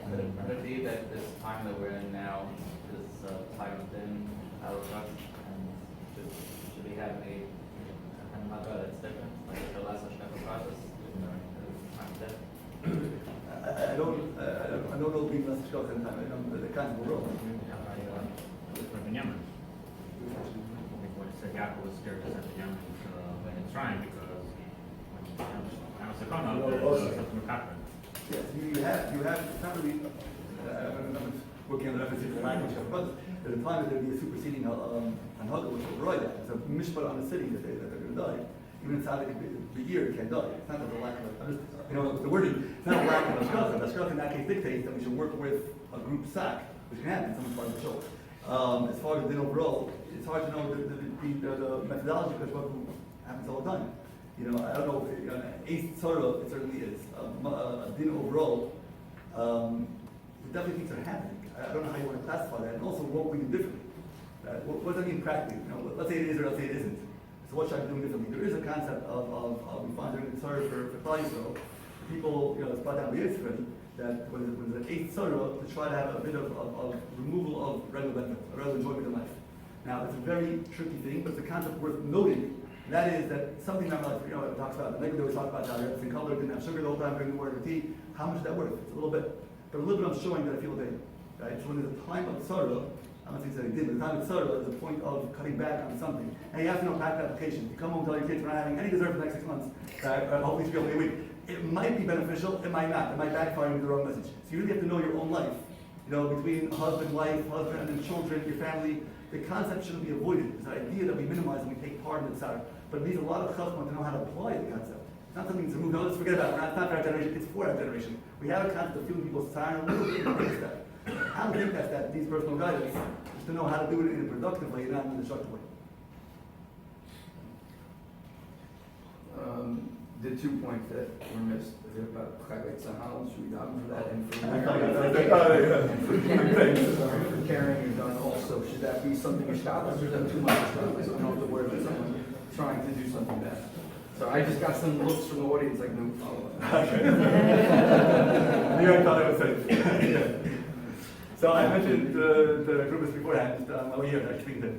Would it be that this time that we're in now is time within our trust, and should we have a that's different, like the last process? I don't know if we must go in time. I know the kinds of world. For Binyamin. When it said Yaakov was scared to send Binyamin to Mitzrayim because when I was something would happen. Yes, you have, it's not really, I'm working on the reference to the language of brothers. There's a time that there'd be a superseding on Hagel, which will right. It's a mishpat on the city that they're going to die. Even inside the year, it can die. It's not that the lack of, the wording, it's not a lack of hashkacha. Hashkacha in that case dictates that we should work with a group sack, which can happen, someone's part of the show. As far as the din overall, it's hard to know the methodology because what happens all the time. I don't know, Ace Tzara, it certainly is. A din overall, definitely things are happening. I don't know how you want to classify that, and also what we do differently. What does that mean practically? Let's say it is or let's say it isn't. So what should I be doing differently? There is a concept of we find during the Tzara for Kollel, people, it's brought down by Yisroel, that when there's an eighth Tzara, to try to have a bit of removal of regular benefit, a regular enjoyment in life. Now, it's a very tricky thing, but it's a concept worth noting. That is that something that it talks about, the negative we talk about how Eretz and Kollel didn't have sugar the whole time during the water tea. How much is that worth? It's a little bit. But a little bit I'm showing that I feel pain. Right? So when there's a time of tzara, I'm not saying that I did, but the time of tzara is a point of cutting back on something. And you have to know practical application. You come home and tell your kids we're not having any dessert for the next 6 months. Hopefully it's be able to be a week. It might be beneficial, it might not. It might backfire with the wrong message. So you really have to know your own life. You know, between husband, wife, husband and children, your family. The concept shouldn't be avoided. It's an idea that we minimize when we take part in the tzara. But it needs a lot of chachma to know how to apply the concept. It's not something to remove. No, let's forget about it. It's not for our generation. It's for our generation. We have a concept of feeling people's tzara. I don't think that these personal guidance is to know how to do it in a productive way, not in a destructive way. The 2 points that were missed, is it about Kollel Tzahal, should we dive into that? And for caring you've done also, should that be something you stop, or is that too much stuff? I don't know if the word of someone trying to do something bad. So I just got some looks from the audience like, no follow-up. Maybe I thought I was safe. So I mentioned the group beforehand, just my way here, actually, that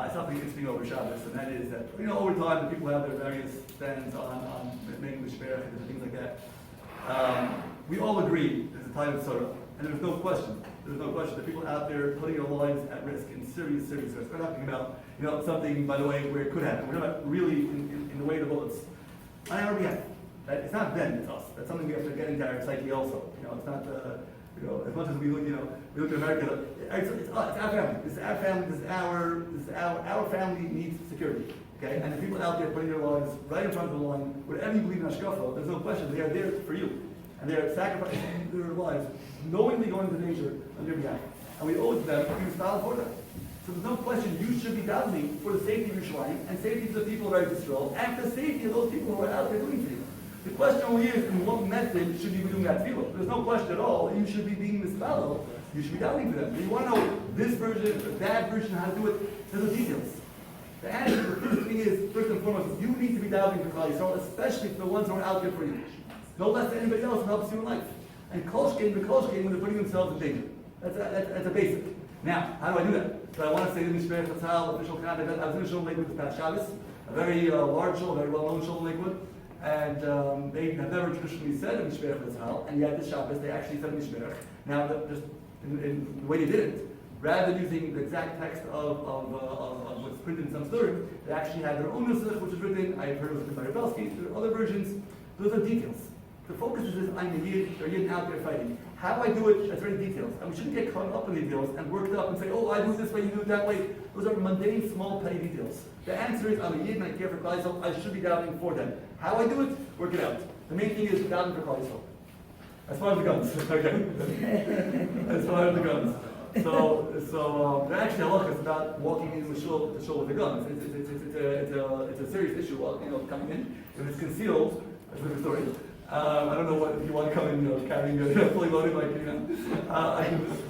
it's something interesting over Shabbos, and that is that, you know, over time, the people have their various stands on making the shperach and things like that. We all agree there's a time of sorrow, and there's no question that people out there putting their lives at risk, in serious risk. We're not talking about, you know, something, by the way, where it could happen. We're not really in the way of the bullets. On our behalf. It's not them, it's us. That's something we have to get into our psyche also. You know, it's not, you know, as much as we look, you know, we look at America, it's us, it's our family. This is our family, this is our family needs security. Okay? And the people out there putting their lives right in front of the line, whatever you believe in Hashkafa, there's no question, they are there for you. And they are sacrificing their lives, knowingly going to danger on your behalf. And we owe it to them to be responsible for that. So there's no question you should be davening for the safety of Yisroel and safety to the people of Eretz Yisrael and the safety of those people who are out there doing for you. The question only is, in what method should you be doing that tefillah? There's no question at all. You should be being this fellow. You should be davening for them. If you want to know this version, or that version, how to do it, there's the details. The answer, the first thing is, first and foremost, you need to be davening for Kollel Yisrael, especially for the ones who are out there for you. No less than anybody else who helps you in life. And kolshkein when they're putting themselves in danger. That's a basic. Now, how do I do that? So I want to say the Mishperach Chatzal, official contact. I was in a shul in Lakewood this past Shabbos, a very large shul, very well-known shul in Lakewood, and they have never traditionally said a Mishperach Chatzal, and yet this Shabbos they actually said Mishperach. Now, just in the way they did it, rather than using the exact text of what's printed in some story, they actually had their own nusach, which is written. I've heard it was written by Rebelsky. There are other versions. Those are details. The focus is I'm a Yid, or Yid out there fighting. How I do it, that's very detailed. And we shouldn't get caught up in the details and worked up and say, oh, I do it this way, you do it that way. Those are mundane, small, petty details. The answer is, I'm a Yid and I care for Kollel Yisrael, I should be doubting for them. How I do it, work it out. The main thing is doubting for Kollel Yisrael. As far as the guns, okay? As far as the guns. So there actually halachas about walking into the shul with the guns. It's a serious issue, you know, coming in. If it's concealed, that's a different story. I don't know what if you want to come in, you know, carrying fully loaded, like, you know.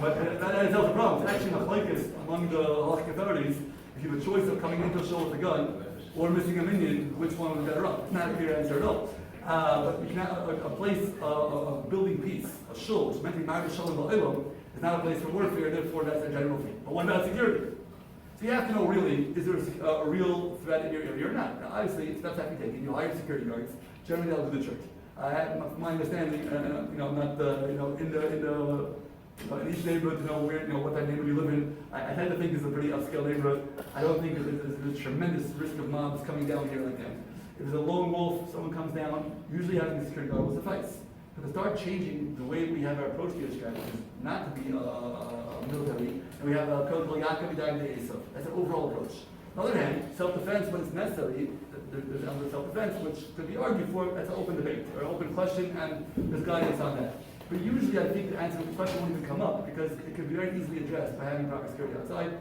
But that is also a problem. It's actually machlokes among the halachic authorities. If you have a choice of coming into a shul with a gun or missing a minion, which one is better up? It's not a clear answer at all. But you can have a place, a building piece, a shul, which is meant to be married to shalom ba'olam, is not a place for warfare. Therefore, that's a general thing. But what about security? So you have to know really, is there a real threat in your area or not? Now, obviously, steps have to be taken. You hire security guards. Generally, they'll do the trick. I have my understanding, you know, not you know, in each neighborhood to know where, you know, what that neighborhood you live in. I tend to think it's a pretty upscale neighborhood. I don't think there's a tremendous risk of mobs coming down here like that. If there's a lone wolf, someone comes down, usually having a security guard will suffice. But to start changing the way we have our approach to this strategy is not to be military, and we have a code called Yaakov That's an overall approach. On the other hand, self-defense when it's necessary, there's an element of self-defense, which could be argued for. That's an open debate, or an open question, and there's guidance on that. But usually I think the answer to the question won't even come up, because it can be very easily addressed by having proper security outside.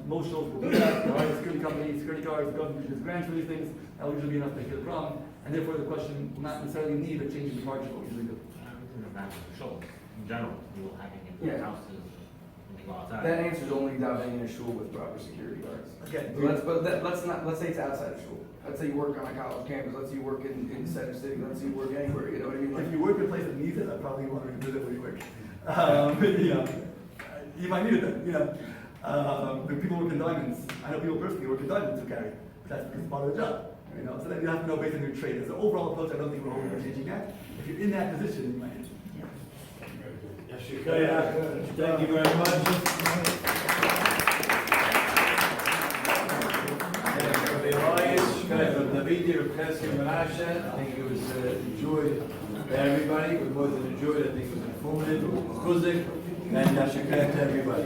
Most shows will do that. The higher security companies, security guards, the government usually grants for these things. That will usually be enough to cure the problem, and therefore the question will not necessarily need a change in the margin, what we usually do. In general, we will having in houses. That answers only davening in a shul with proper security guards. Again, Let's say it's outside of shul. Let's say you work on a college campus. Let's say you work in Center City. Let's say you work anywhere. You know what I mean? Like, if you work in a place that needs it, I probably want to revisit where you work. You know, you might need it then. You know, when people work in diamonds, I know people personally who work in diamonds who carry. That's because it's part of the job. You know, so then you have to know based on your trade. As an overall approach, I don't think we're hoping for changing that. If you're in that position, you might. Thank you very much. Ravidi, Rav Chesed, Menashe. I think it was enjoyed by everybody. It was more than enjoyed. I think it was informative, it was chuzik, and Yashikret to everybody.